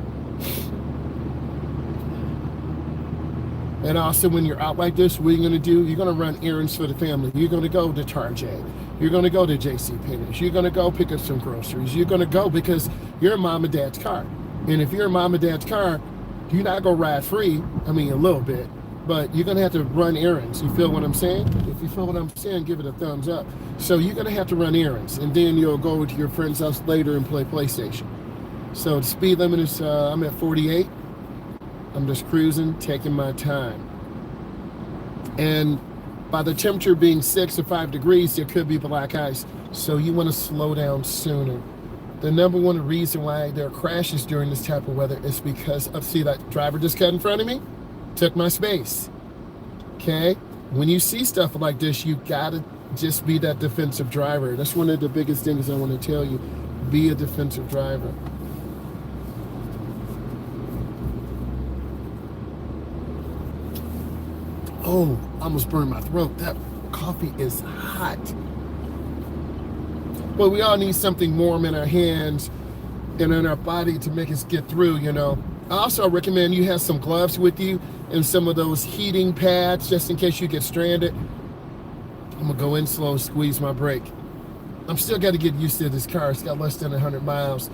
[SPEAKER 1] And also, when you're out like this, what are you going to do? You're going to run errands for the family. You're going to go to Target. You're going to go to JCPenney's. You're going to go pick up some groceries. You're going to go because you're in mom and dad's car. And if you're in mom and dad's car, you're not going to ride free. I mean, a little bit. But you're going to have to run errands. You feel what I'm saying? If you feel what I'm saying, give it a thumbs up. So you're going to have to run errands. And then you'll go to your friend's house later and play PlayStation. So the speed limit is, I'm at 48. I'm just cruising, taking my time. And by the temperature being 6 or 5 degrees, there could be black ice. So you want to slow down sooner. The number one reason why there are crashes during this type of weather is because of, see that driver just cut in front of me? Took my space. Okay? When you see stuff like this, you gotta just be that defensive driver. That's one of the biggest things I want to tell you. Be a defensive driver. Oh, I almost burned my throat. That coffee is hot. But we all need something warm in our hands and in our body to make us get through, you know. I also recommend you have some gloves with you and some of those heating pads just in case you get stranded. I'm gonna go in slow, squeeze my brake. I'm still got to get used to this car. It's got less than 100 miles.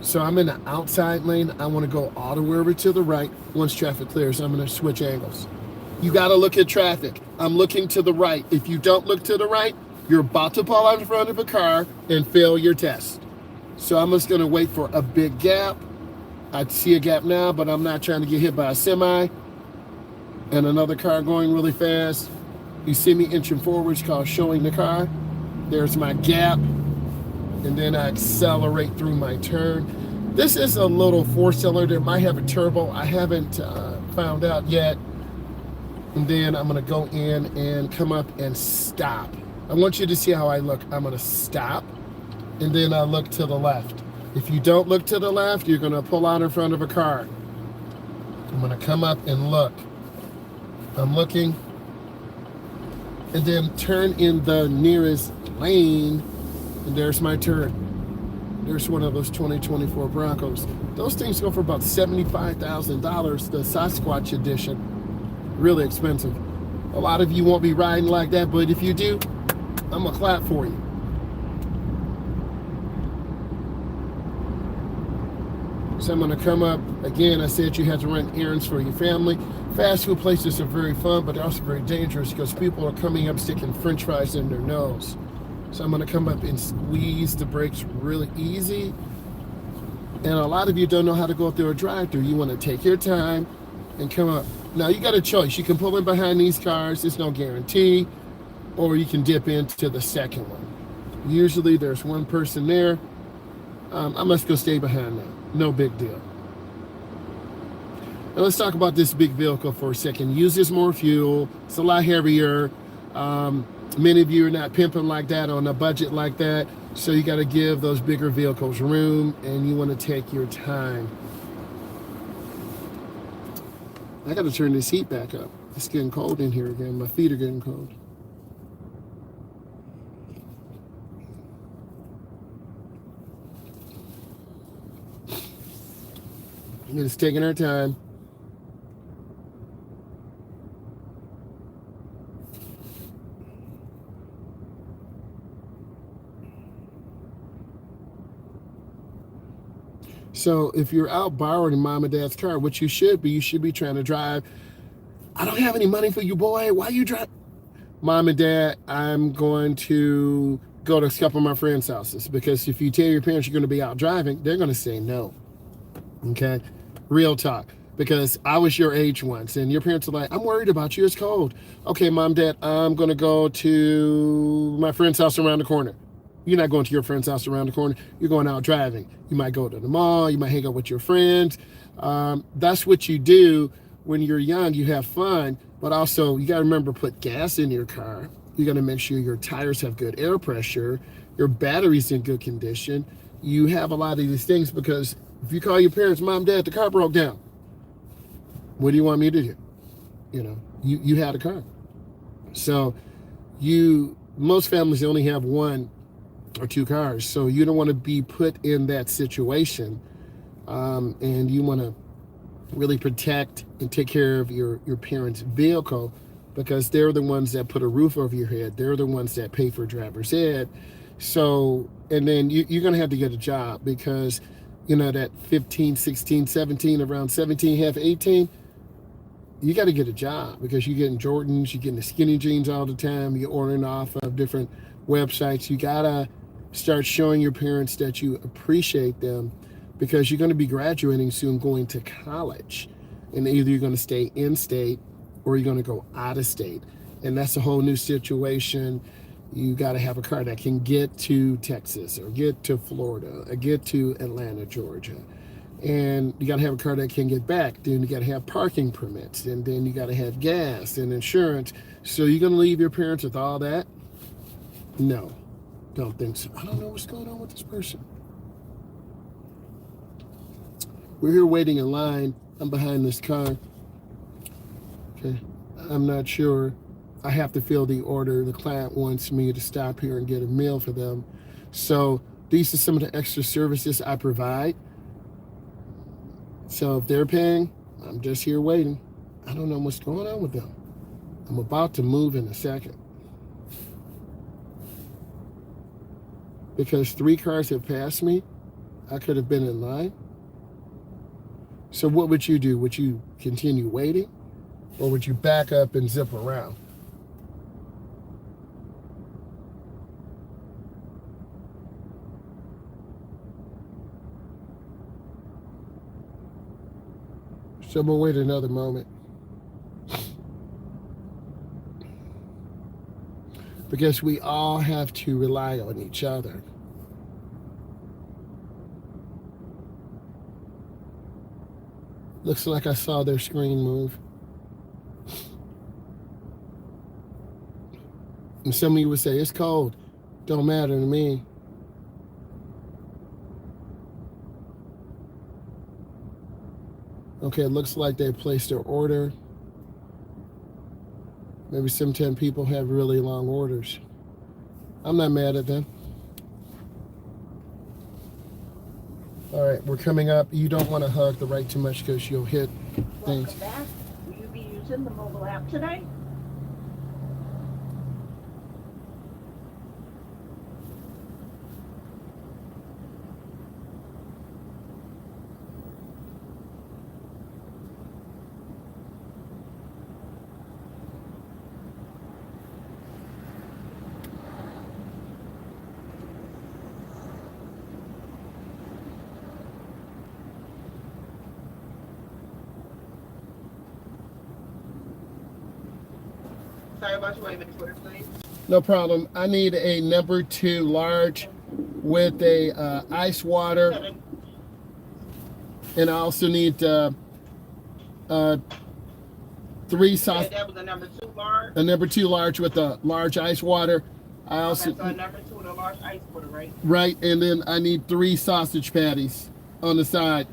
[SPEAKER 1] So I'm in the outside lane. I want to go all the way over to the right. Once traffic clears, I'm going to switch angles. You got to look at traffic. I'm looking to the right. If you don't look to the right, you're about to pull out in front of a car and fail your test. So I'm just going to wait for a big gap. I see a gap now, but I'm not trying to get hit by a semi and another car going really fast. You see me inching forward, it's called showing the car. There's my gap, and then I accelerate through my turn. This is a little four-cylinder. It might have a turbo. I haven't found out yet. And then I'm gonna go in and come up and stop. I want you to see how I look. I'm gonna stop, and then I look to the left. If you don't look to the left, you're gonna pull out in front of a car. I'm gonna come up and look. I'm looking, and then turn in the nearest lane, and there's my turn. There's one of those 2024 Broncos. Those things go for about $75,000, the Sasquatch edition. Really expensive. A lot of you won't be riding like that, but if you do, I'm gonna clap for you. So I'm gonna come up, again, I said you have to run errands for your family. Fast food places are very fun, but they're also very dangerous because people are coming up sticking french fries in their nose. So I'm gonna come up and squeeze the brakes really easy. And a lot of you don't know how to go through a drive-thru. You wanna take your time and come up. Now you got a choice. You can pull in behind these cars, there's no guarantee, or you can dip into the second one. Usually there's one person there. I must go stay behind them. No big deal. Now let's talk about this big vehicle for a second. Uses more fuel. It's a lot heavier. Many of you are not pimping like that on a budget like that. So you got to give those bigger vehicles room, and you want to take your time. I got to turn this heat back up. It's getting cold in here again. My feet are getting cold. We're just taking our time. So if you're out borrowing mom and dad's car, which you should be trying to drive. I don't have any money for you, boy. Why you drive? Mom and dad, I'm going to go to a couple of my friends' houses, because if you tell your parents you're going to be out driving, they're going to say no. Okay? Real talk. Because I was your age once, and your parents are like, I'm worried about you. It's cold. Okay, mom, dad, I'm going to go to my friend's house around the corner. You're not going to your friend's house around the corner. You're going out driving. You might go to the mall. You might hang out with your friends. That's what you do when you're young. You have fun, but also you got to remember, put gas in your car. You got to make sure your tires have good air pressure. Your battery's in good condition. You have a lot of these things, because if you call your parents, mom, dad, the car broke down. What do you want me to do? You know, you had a car. So most families only have one or two cars. So you don't want to be put in that situation. And you want to really protect and take care of your parents' vehicle, because they're the ones that put a roof over your head. They're the ones that pay for driver's ed. So, and then you're going to have to get a job, because, you know, that 15, 16, 17, around 17, half 18, you got to get a job, because you're getting Jordans, you're getting the skinny jeans all the time, you're ordering off of different websites. You got to start showing your parents that you appreciate them, because you're going to be graduating soon, going to college. And either you're going to stay in state or you're going to go out of state. And that's a whole new situation. You got to have a car that can get to Texas, or get to Florida, or get to Atlanta, Georgia. And you got to have a car that can get back. Then you got to have parking permits, and then you got to have gas and insurance. So you're going to leave your parents with all that? No, don't think so. I don't know what's going on with this person. We're here waiting in line. I'm behind this car. Okay. I'm not sure. I have to fill the order. The client wants me to stop here and get a meal for them. So these are some of the extra services I provide. So if they're paying, I'm just here waiting. I don't know what's going on with them. I'm about to move in a second. Because 3 cars have passed me, I could have been in line. So what would you do? Would you continue waiting? Or would you back up and zip around? So I'm gonna wait another moment. Because we all have to rely on each other. Looks like I saw their screen move. And some of you would say, it's cold. Don't matter to me. Okay, it looks like they placed their order. Maybe sometimes people have really long orders. I'm not mad at them. All right, we're coming up. You don't want to hug the right too much because you'll hit things.
[SPEAKER 2] Welcome back. Will you be using the mobile app today? Sorry about your waving Twitter, please.
[SPEAKER 1] No problem. I need a number 2 large with a ice water. And I also need 3 sauce.
[SPEAKER 2] That was a number 2 large?
[SPEAKER 1] A number 2 large with a large ice water. I also
[SPEAKER 2] so a number 2 with a large ice water, right?
[SPEAKER 1] Right, and then I need 3 sausage patties on the side.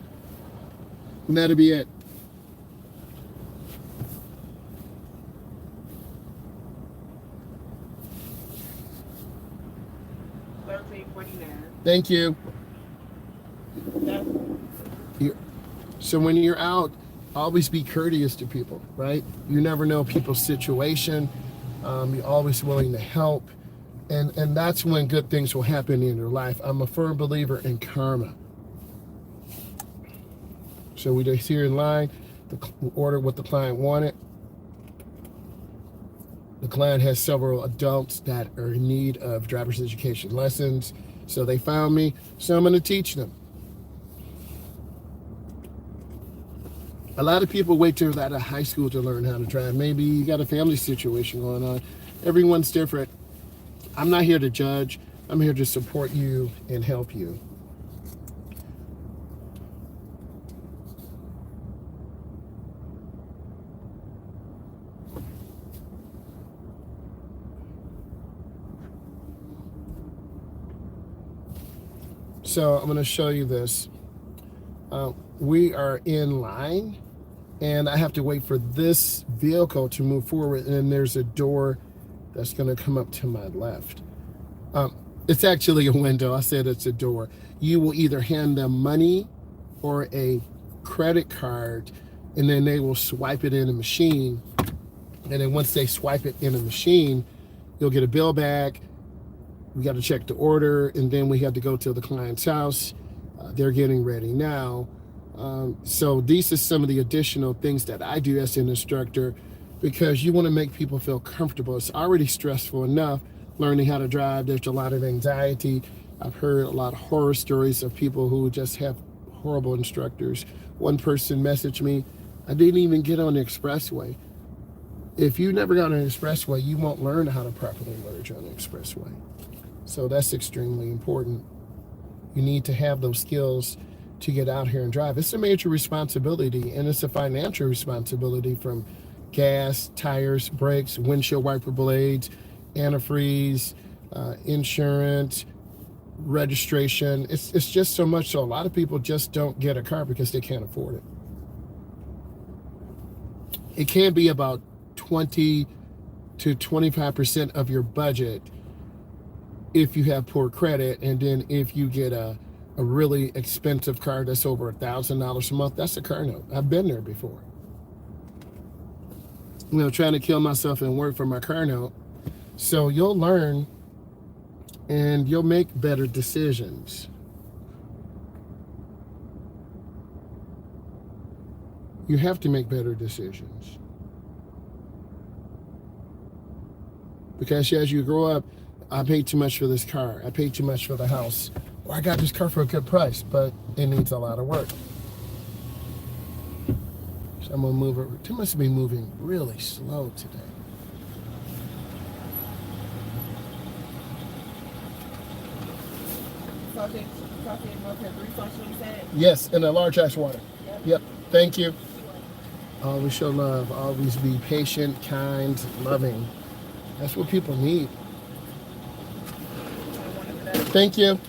[SPEAKER 1] And that'll be it. Thank you. So when you're out, always be courteous to people, right? You never know people's situation. You're always willing to help. And that's when good things will happen in your life. I'm a firm believer in karma. So we just here in line, order what the client wanted. The client has several adults that are in need of driver's education lessons. So they found me, so I'm going to teach them. A lot of people wait till they're out of high school to learn how to drive. Maybe you got a family situation going on. Everyone's different. I'm not here to judge. I'm here to support you and help you. So I'm going to show you this. We are in line, and I have to wait for this vehicle to move forward, and there's a door that's going to come up to my left. It's actually a window. I said it's a door. You will either hand them money or a credit card, and then they will swipe it in a machine. And then once they swipe it in a machine, you'll get a bill back. We got to check the order, and then we have to go to the client's house. They're getting ready now. So these are some of the additional things that I do as an instructor, because you want to make people feel comfortable. It's already stressful enough learning how to drive. There's a lot of anxiety. I've heard a lot of horror stories of people who just have horrible instructors. One person messaged me, I didn't even get on the expressway. If you never got on an expressway, you won't learn how to properly merge on the expressway. So that's extremely important. You need to have those skills to get out here and drive. It's a major responsibility, and it's a financial responsibility, from gas, tires, brakes, windshield wiper blades, antifreeze, insurance, registration. It's just so much. So a lot of people just don't get a car because they can't afford it. It can be about 20 to 25% of your budget if you have poor credit. And then if you get a really expensive car that's over $1,000 a month, that's a car note. I've been there before. You know, trying to kill myself and work for my car note. So you'll learn and you'll make better decisions. You have to make better decisions. Because as you grow up, I paid too much for this car. I paid too much for the house. Well, I got this car for a good price, but it needs a lot of work. So I'm gonna move it. It must be moving really slow today. Yes, in a large ice water. Yep. Thank you. Always show love. Always be patient, kind, loving. That's what people need. Thank you.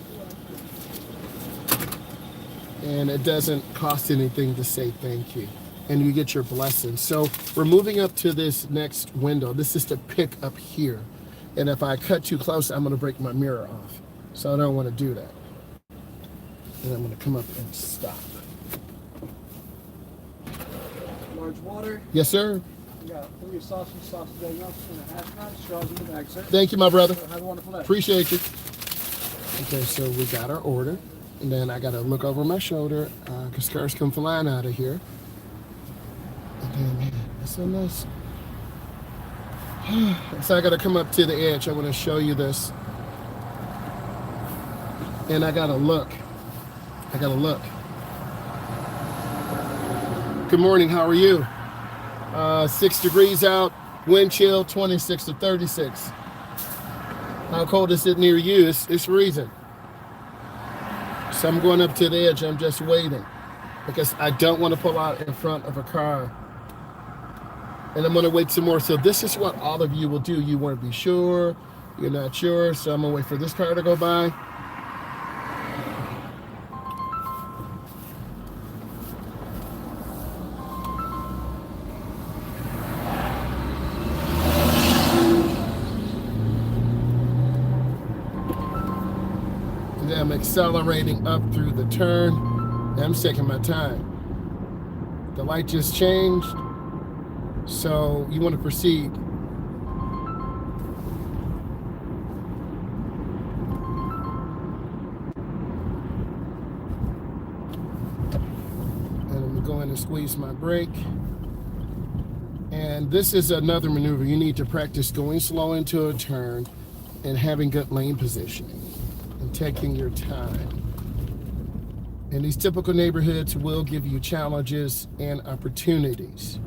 [SPEAKER 1] And it doesn't cost anything to say thank you. And you get your blessing. So we're moving up to this next window. This is to pick up here. And if I cut too close, I'm gonna break my mirror off. So I don't wanna do that. And I'm gonna come up and stop.
[SPEAKER 3] Large water.
[SPEAKER 1] Yes, sir.
[SPEAKER 3] We got 3 sausage egg nuts, and a hash brown. Straws in the bag, sir.
[SPEAKER 1] Thank you, my brother.
[SPEAKER 3] Have a wonderful day.
[SPEAKER 1] Appreciate you. Okay, so we got our order. And then I gotta look over my shoulder, because cars come flying out of here. And then, man, that's so nice. So I gotta come up to the edge. I wanna show you this. And I gotta look. Good morning, how are you? 6 degrees out, wind chill 26 to 36. How cold is it near you? It's freezing. So I'm going up to the edge. I'm just waiting because I don't want to pull out in front of a car. And I'm going to wait some more. So this is what all of you will do. You want to be sure. You're not sure. So I'm going to wait for this car to go by. I'm accelerating up through the turn. I'm taking my time. The light just changed, so you want to proceed. And I'm going to squeeze my brake. And this is another maneuver. You need to practice going slow into a turn and having good lane positioning. And taking your time. And these typical neighborhoods will give you challenges and opportunities.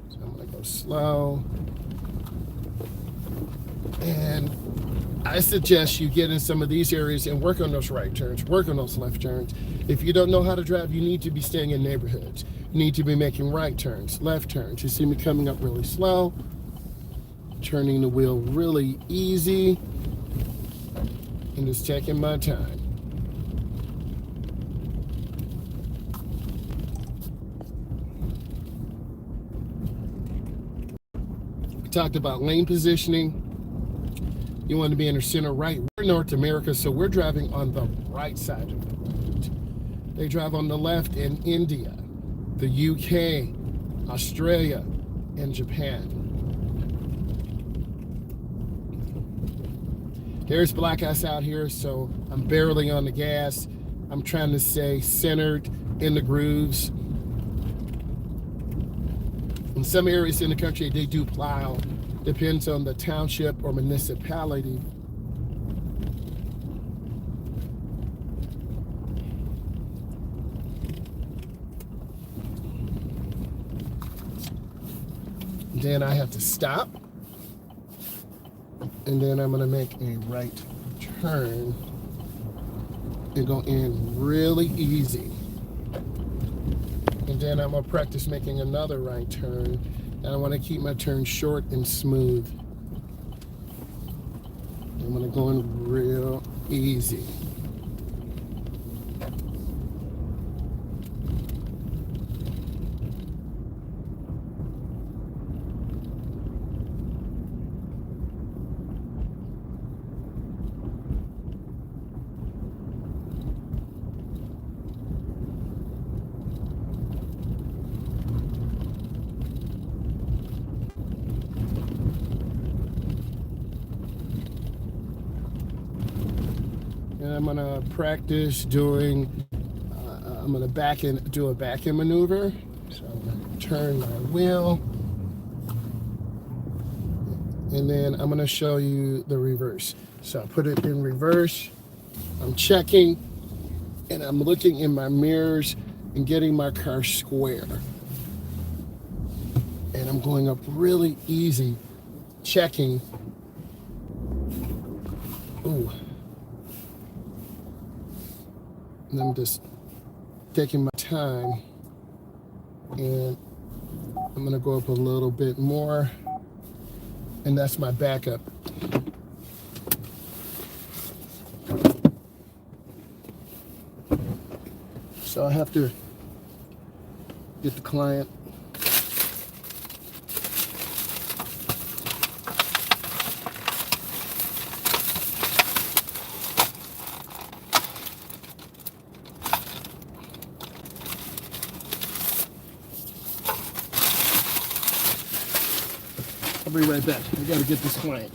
[SPEAKER 1] So I'm gonna go slow. And I suggest you get in some of these areas and work on those right turns, work on those left turns. If you don't know how to drive, you need to be staying in neighborhoods. You need to be making right turns, left turns. You see me coming up really slow, turning the wheel really easy. And just taking my time. We talked about lane positioning. You want to be in the center right. We're North America, so we're driving on the right side of the road. They drive on the left in India, the UK, Australia, and Japan. There's black ice out here, so I'm barely on the gas. I'm trying to stay centered in the grooves. In some areas in the country, they do plow. Depends on the township or municipality. Then I have to stop. And then I'm gonna make a right turn and go in really easy. And then I'm gonna practice making another right turn. And I wanna keep my turn short and smooth. I'm gonna go in real easy. and I'm gonna practice doing. I'm gonna do a back end maneuver. So I'm gonna turn my wheel, and then I'm gonna show you the reverse. So I put it in reverse. I'm checking, and I'm looking in my mirrors and getting my car square. And I'm going up really easy, checking. Ooh. And I'm just taking my time, and I'm gonna go up a little bit more, and that's my backup. So I have to get the client. I'll be right back. I gotta get this client.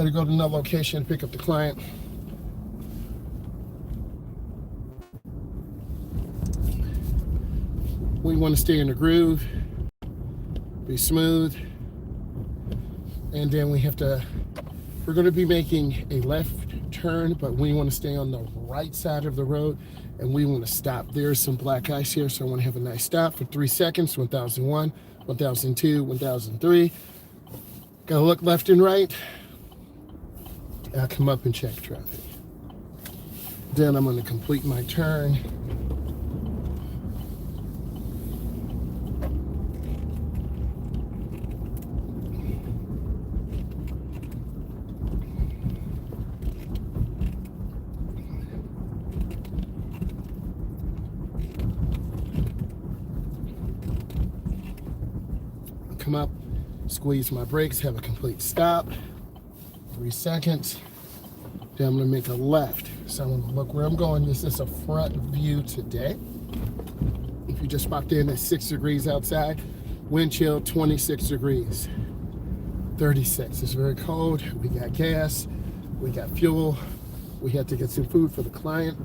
[SPEAKER 1] to go to another location to pick up the client. We want to stay in the groove, be smooth, and then we're going to be making a left turn, but we want to stay on the right side of the road, and we want to stop. There's some black ice here, so I want to have a nice stop for 3 seconds. 1001, 1002, 1003. Gotta look left and right. I'll come up and check traffic. Then I'm going to complete my turn. Come up, squeeze my brakes, have a complete stop. 3 seconds. Then I'm going to make a left. So I'm going to look where I'm going. This is a front view today. If you just popped in, it's 6 degrees outside. Wind chill 26 degrees. 36. It's very cold. We got gas. We got fuel. We have to get some food for the client.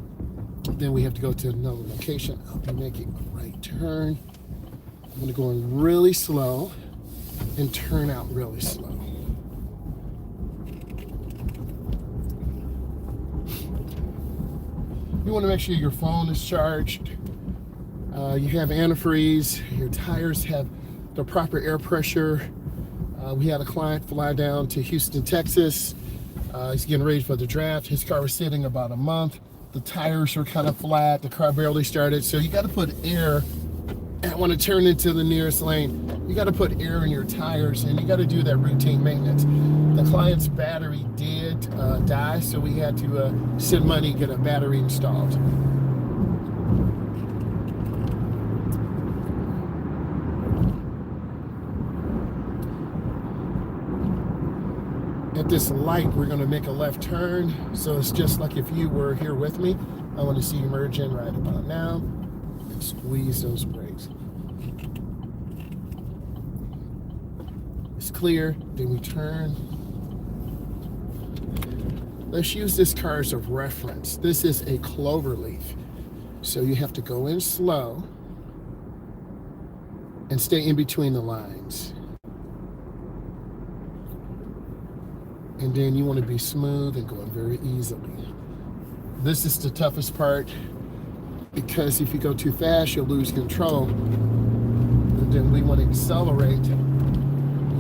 [SPEAKER 1] Then we have to go to another location. I'll be making a right turn. I'm going to go in really slow and turn out really slow. You want to make sure your phone is charged. You have antifreeze. Your tires have the proper air pressure. We had a client fly down to Houston, Texas. He's getting ready for the draft. His car was sitting about a month. The tires are kind of flat. The car barely started. So you got to put air. And want to turn into the nearest lane, you got to put air in your tires, and you got to do that routine maintenance. The client's battery did die, so we had to send money, get a battery installed. At this light, we're going to make a left turn, so it's just like if you were here with me. I want to see you merge in right about now and squeeze those brakes. It's clear, then we turn. Let's use this car as a reference. This is a clover leaf. So you have to go in slow and stay in between the lines. And then you want to be smooth and going very easily. This is the toughest part, because if you go too fast, you'll lose control. And then we want to accelerate,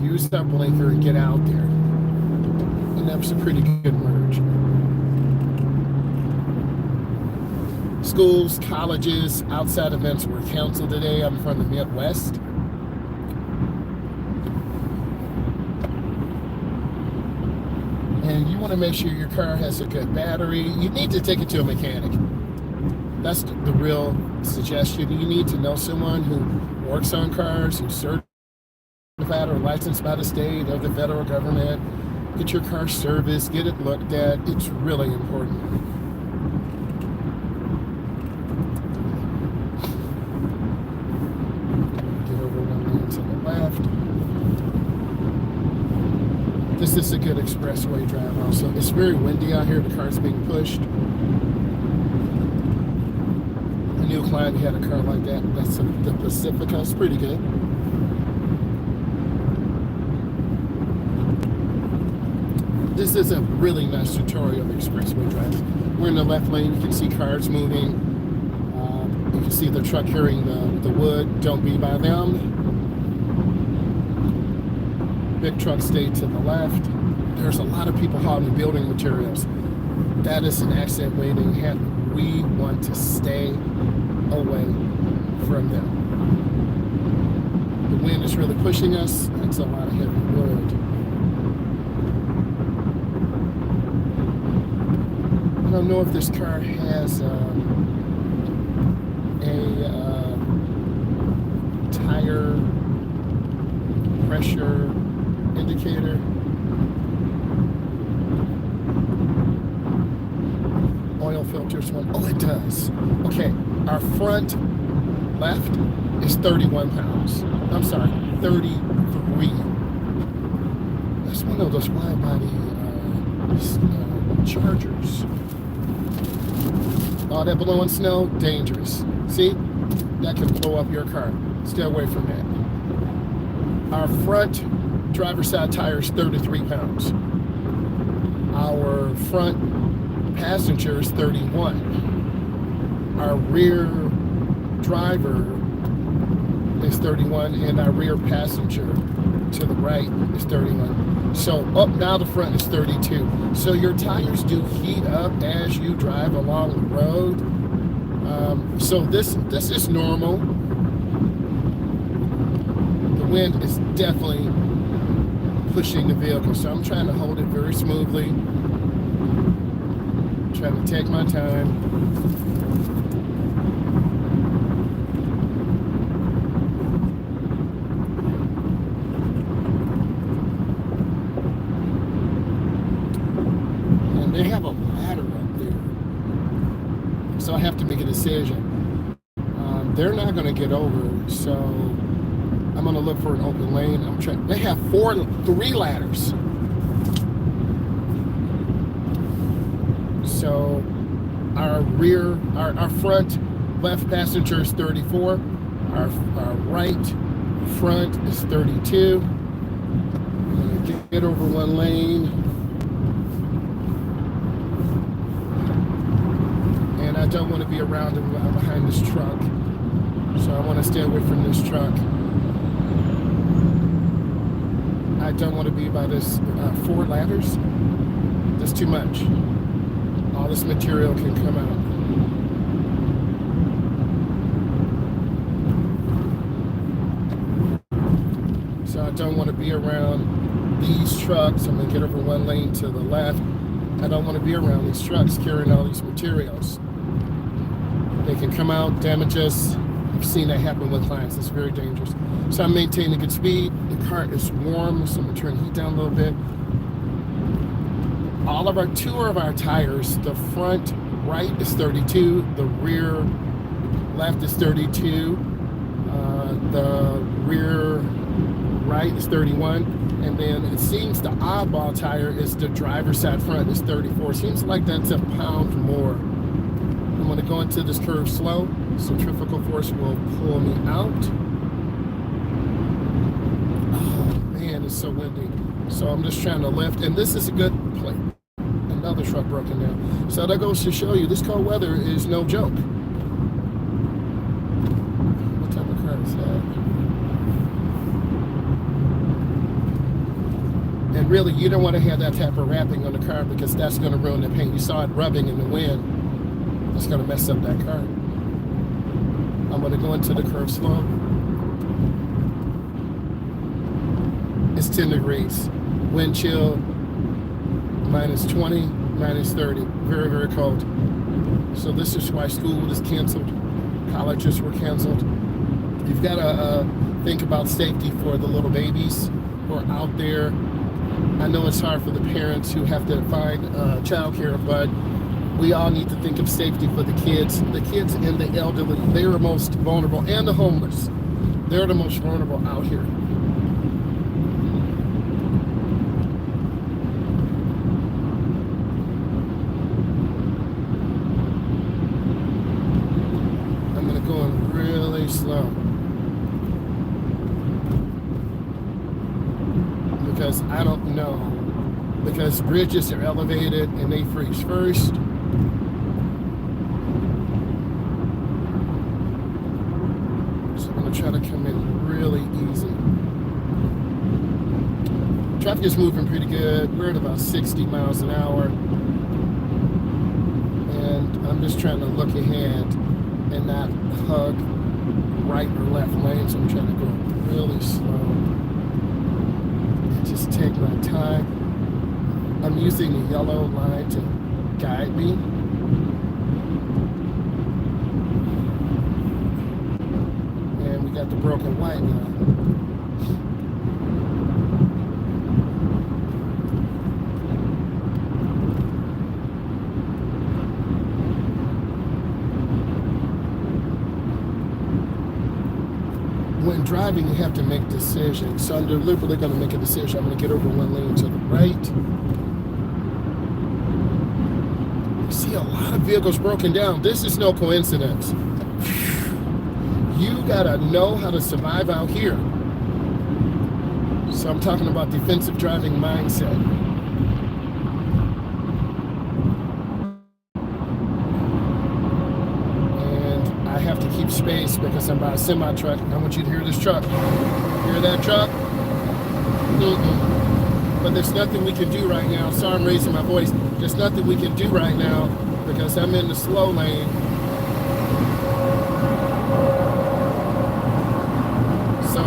[SPEAKER 1] use that blinker and get out there. And that was a pretty good merge. Schools, colleges, outside events were canceled today. I'm from the Midwest. And you want to make sure your car has a good battery. You need to take it to a mechanic. That's the real suggestion. You need to know someone who works on cars, who's certified or licensed by the state or the federal government. Get your car serviced, get it looked at. It's really important. Get over one lane to the left. This is a good expressway drive also. It's very windy out here. The car's being pushed. A new client had a car like that. That's the Pacifica. It's pretty good. This is a really nice tutorial of expressway drive. We're in the left lane. You can see cars moving. You can see the truck carrying the wood. Don't be by them. Big trucks stay to the left. There's a lot of people hauling building materials. That is an accident waiting to happen. We want to stay away from them. The wind is really pushing us. That's a lot of heavy wood. I don't know if this car has a tire pressure indicator. Oil filters one. Oh, it does. Okay, our front left is 31 pounds. I'm sorry, 33. That's one of those wide body Chargers. All that blowing snow, dangerous. See? That can blow up your car. Stay away from that. Our front driver's side tire is 33 pounds. Our front passenger is 31. Our rear driver is 31, and our rear passenger to the right is 31. So up now the front is 32. So your tires do heat up as you drive along the road. So this is normal. The wind is definitely pushing the vehicle, so I'm trying to hold it very smoothly. Trying to take my time. They have a ladder up there, so I have to make a decision. They're not going to get over, so I'm going to look for an open lane. I'm trying. They have 3 ladders, so our front left passenger is 34. Our right front is 32. I'm going to get over one lane. I don't want to be around and behind this truck, so I want to stay away from this truck. I don't want to be by this 4 ladders. That's too much. All this material can come out. So I don't want to be around these trucks. I'm going to get over one lane to the left. I don't want to be around these trucks carrying all these materials. They can come out, damage us. I've seen that happen with clients. It's very dangerous. So I'm maintaining good speed. The car is warm, so I'm gonna turn the heat down a little bit. Two of our tires, the front right is 32, the rear left is 32, the rear right is 31, and then it seems the oddball tire is the driver's side front is 34. Seems like that's a pound more. I'm going to go into this curve slow. Centrifugal force will pull me out. Oh man, it's so windy. So I'm just trying to lift, and this is a good plate. Another truck broken down. So that goes to show you this cold weather is no joke. What type of car is that? And really, you don't want to have that type of wrapping on the car because that's going to ruin the paint. You saw it rubbing in the wind. It's going to mess up that car. I'm going to go into the curve slow. It's 10 degrees. Wind chill, minus 20, minus 30. Very, very cold. So this is why school is canceled. Colleges were canceled. You've got to think about safety for the little babies who are out there. I know it's hard for the parents who have to find childcare, but we all need to think of safety for the kids and the elderly. They are most vulnerable, and the homeless. They're the most vulnerable out here. I'm going to go in really slow because I don't know. Because bridges are elevated and they freeze first. Try to come in really easy. Traffic is moving pretty good. We're at about 60 miles an hour. And I'm just trying to look ahead and not hug right or left lanes. I'm trying to go really slow and just take my time. I'm using the yellow line to guide me. Got the broken white line. When driving, you have to make decisions. So I'm deliberately going to make a decision. I'm going to get over one lane to the right. See a lot of vehicles broken down. This is no coincidence. You gotta know how to survive out here. So I'm talking about defensive driving mindset. And I have to keep space because I'm by a semi truck. I want you to hear this truck. Hear that truck? But there's nothing we can do right now. Sorry, I'm raising my voice. There's nothing we can do right now because I'm in the slow lane. So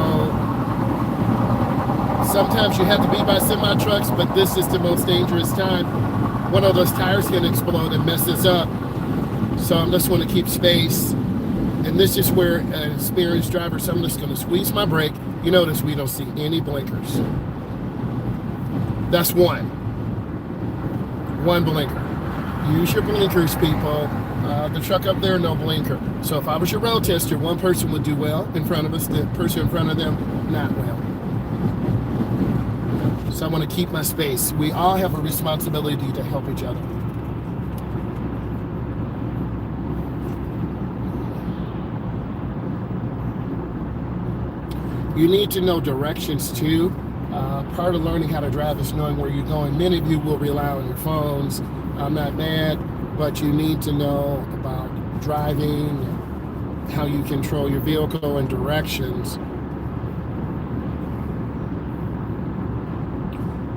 [SPEAKER 1] sometimes you have to be by semi trucks, but this is the most dangerous time. One of those tires can explode and mess us up. So I'm just going to keep space. And this is where an experienced driver, so I'm just going to squeeze my brake. You notice we don't see any blinkers. That's one blinker. Use your blinkers, people. The truck up there, no blinker. So if I was your road tester, one person would do well in front of us, the person in front of them, not well. So I want to keep my space. We all have a responsibility to help each other. You need to know directions too. Part of learning how to drive is knowing where you're going. Many of you will rely on your phones. I'm not mad, but you need to know about driving, how you control your vehicle and directions.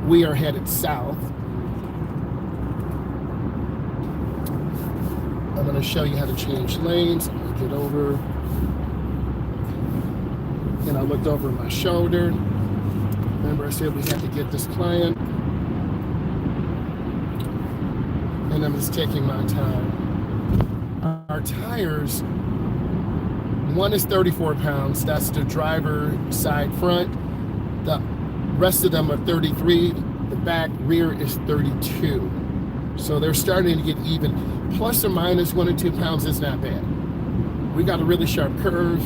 [SPEAKER 1] We are headed south. I'm going to show you how to change lanes. I'm going to get over. And I looked over my shoulder. Remember I said we had to get this client. And I'm just taking my time. Our tires, one is 34 pounds. That's the driver side front. The rest of them are 33. The back rear is 32. So they're starting to get even. Plus or minus 1 or 2 pounds is not bad. We got a really sharp curve.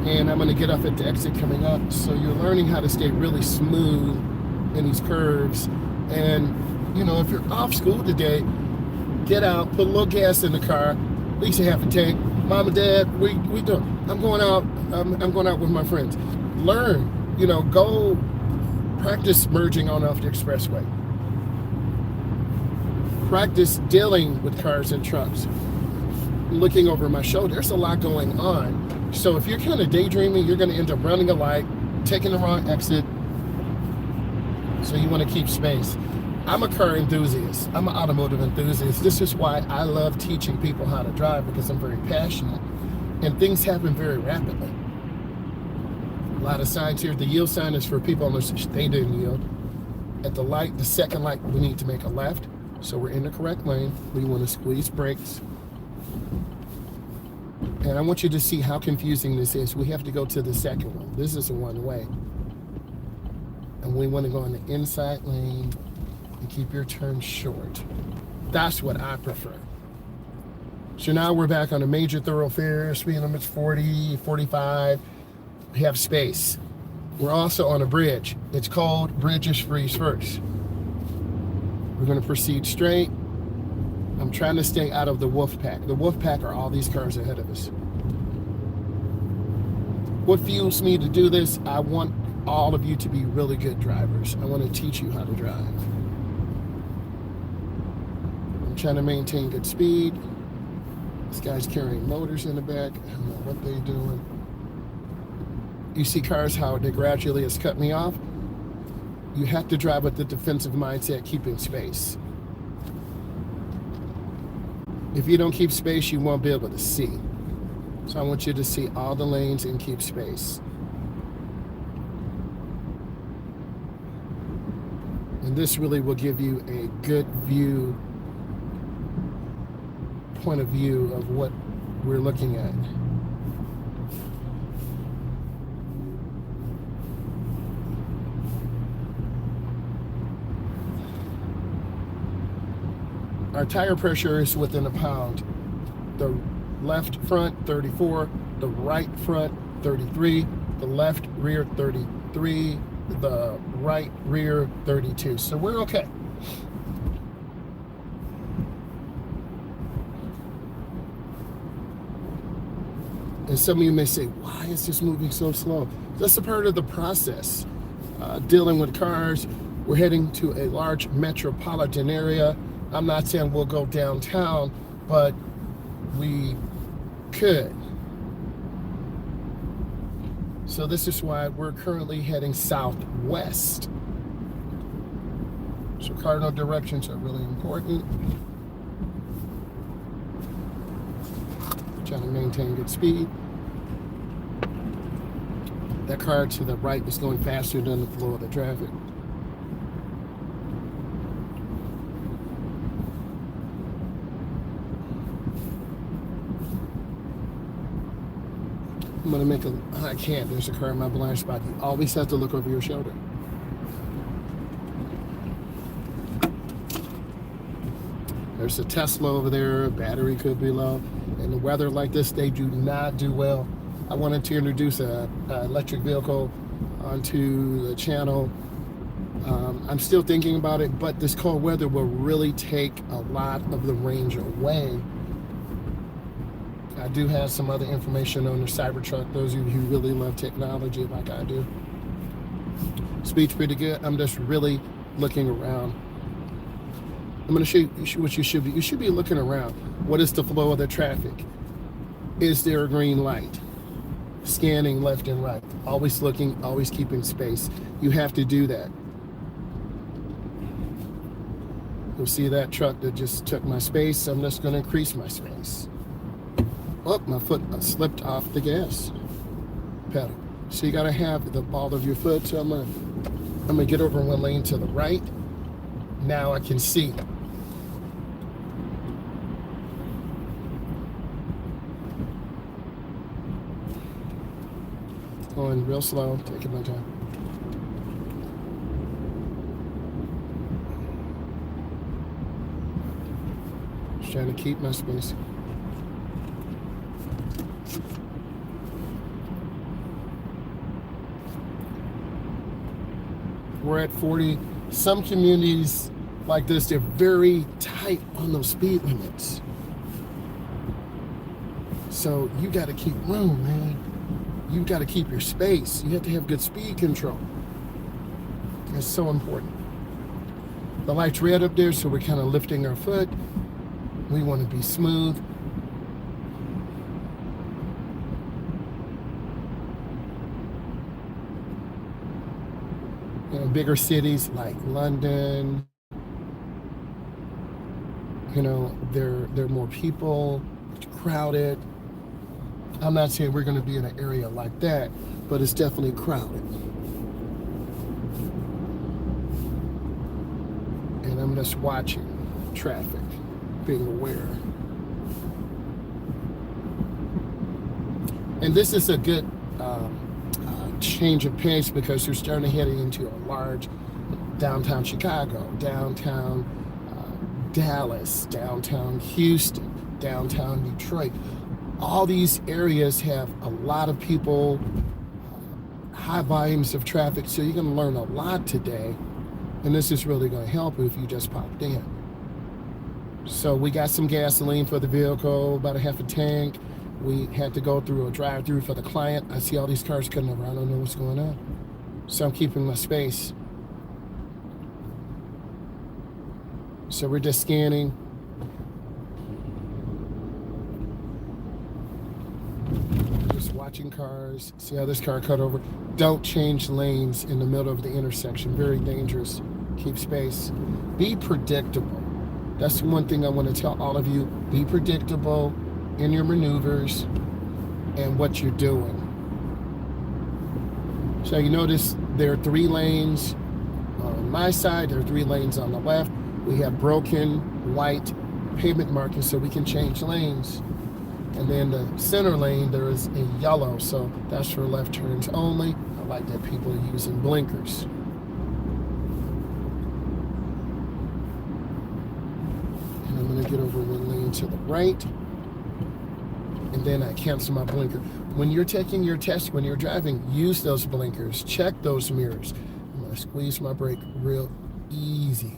[SPEAKER 1] And I'm going to get off at the exit coming up. So you're learning how to stay really smooth in these curves. And, you know, if you're off school today, get out, put a little gas in the car, at least a half a tank. Mom and Dad, we doing? I'm going out. I'm going out with my friends. Learn, you know, go practice merging on off the expressway. Practice dealing with cars and trucks. Looking over my shoulder, there's a lot going on. So if you're kind of daydreaming, you're going to end up running a light, taking the wrong exit. So you want to keep space. I'm a car enthusiast. I'm an automotive enthusiast. This is why I love teaching people how to drive, because I'm very passionate. And things happen very rapidly. A lot of signs here. The yield sign is for people on the they didn't yield. At the light, the second light, we need to make a left. So we're in the correct lane. We want to squeeze brakes. And I want you to see how confusing this is. We have to go to the second one. This is a one-way. And we want to go in the inside lane and keep your turn short. That's what I prefer. So now we're back on a major thoroughfare. Speed limit's 40, 45. We have space. We're also on a bridge. It's called Bridges Freeze First. We're going to proceed straight. I'm trying to stay out of the wolf pack. The wolf pack are all these cars ahead of us. What fuels me to do this? I want all of you to be really good drivers. I want to teach you how to drive. I'm trying to maintain good speed. This guy's carrying motors in the back. I don't know what they're doing. You see cars, how they gradually has cut me off. You have to drive with the defensive mindset, keeping space. If you don't keep space, you won't be able to see. So I want you to see all the lanes and keep space. And this really will give you a good view, point of view of what we're looking at. Our tire pressure is within a pound. The left front, 34. The right front, 33. The left rear, 33. The right rear, 32. So we're okay. And some of you may say, why is this moving so slow? That's a part of the process. Dealing with cars, we're heading to a large metropolitan area. I'm not saying we'll go downtown, but we could. So this is why we're currently heading southwest. So cardinal directions are really important. Trying to maintain good speed. That car to the right is going faster than the flow of the traffic. I'm gonna make I can't, there's a car in my blind spot. You always have to look over your shoulder. There's a Tesla over there, battery could be low. In the weather like this, they do not do well. I wanted to introduce an electric vehicle onto the channel. I'm still thinking about it, but this cold weather will really take a lot of the range away. I do have some other information on the Cybertruck, those of you who really love technology like I do. Speed's pretty good. I'm just really looking around. I'm going to show you what you should be. You should be looking around. What is the flow of the traffic? Is there a green light? Scanning left and right. Always looking, always keeping space. You have to do that. You'll see that truck that just took my space. I'm just going to increase my space. Oh, my foot slipped off the gas pedal. So you got to have the ball of your foot. So I'm gonna get over one lane to the right. Now I can see. Going real slow, taking my time. Just trying to keep my space. We're at 40. Some communities like this, they're very tight on those speed limits. So you got to keep room, man. You got to keep your space. You have to have good speed control. That's so important. The light's red up there, so we're kind of lifting our foot. We want to be smooth. You know, bigger cities like London, you know, there are more people, it's crowded. I'm not saying we're going to be in an area like that, but it's definitely crowded. And I'm just watching traffic, being aware. And this is a good change of pace because you're starting to head into a large downtown Chicago, downtown Dallas, downtown Houston, downtown Detroit. All these areas have a lot of people, high volumes of traffic, so you're going to learn a lot today, and this is really going to help if you just popped in. So we got some gasoline for the vehicle, about a half a tank. We had to go through a drive-through for the client. I see all these cars coming over. I don't know what's going on. So I'm keeping my space. So we're just scanning. Just watching cars. See how this car cut over? Don't change lanes in the middle of the intersection. Very dangerous. Keep space. Be predictable. That's one thing I want to tell all of you. Be predictable in your maneuvers and what you're doing. So you notice there are 3 lanes on my side, there are 3 lanes on the left. We have broken white pavement markings so we can change lanes. And then the center lane, there is a yellow, so that's for left turns only. I like that people are using blinkers. And I'm gonna get over one lane to the right. And then I cancel my blinker. When you're taking your test, when you're driving, use those blinkers. Check those mirrors. I'm gonna squeeze my brake real easy.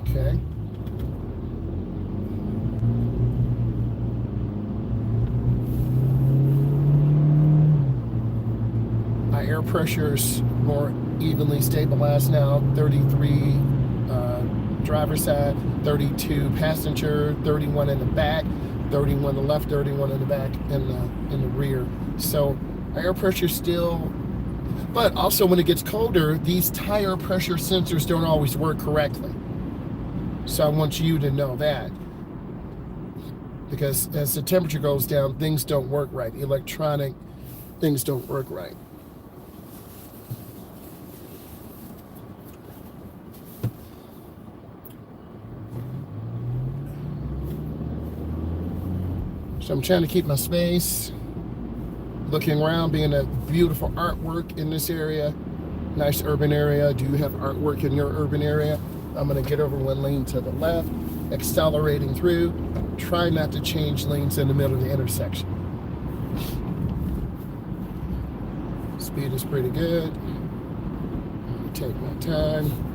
[SPEAKER 1] Okay. air pressure's more evenly stabilized now. 33 driver side, 32 passenger, 31 in the back, 31 in the left, 31 in the back, and in the rear. So air pressure still, but also when it gets colder, these tire pressure sensors don't always work correctly. So I want you to know that, because as the temperature goes down, things don't work right. Electronic things don't work right. So I'm trying to keep my space, looking around, being a beautiful artwork in this area. Nice urban area. Do you have artwork in your urban area? I'm going to get over one lane to the left, accelerating through. Try not to change lanes in the middle of the intersection. Speed is pretty good. I'm going to take my time.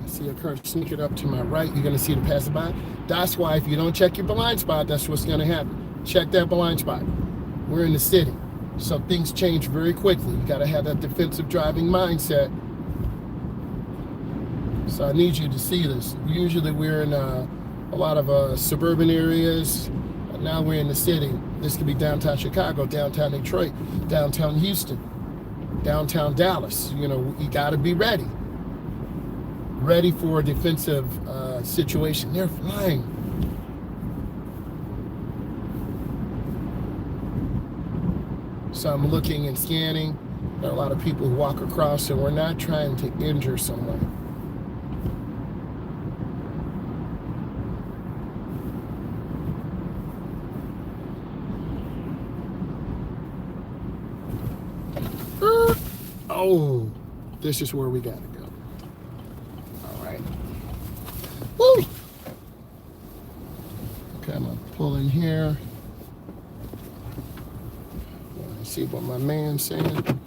[SPEAKER 1] See a car sneaking up to my right, you're going to see the passerby. That's why if you don't check your blind spot, that's what's going to happen. Check that blind spot. We're in the city, so things change very quickly. You got to have that defensive driving mindset. So I need you to see this. Usually we're in a lot of suburban areas. Now we're in the city. This could be downtown Chicago, downtown Detroit, downtown Houston, downtown Dallas. You know, you got to be ready. Ready for a defensive situation. They're flying. So I'm looking and scanning. There are a lot of people who walk across, and we're not trying to injure someone. Oh, this is where we gotta go. Woo! Okay, I'm gonna pull in here. See what my man's saying.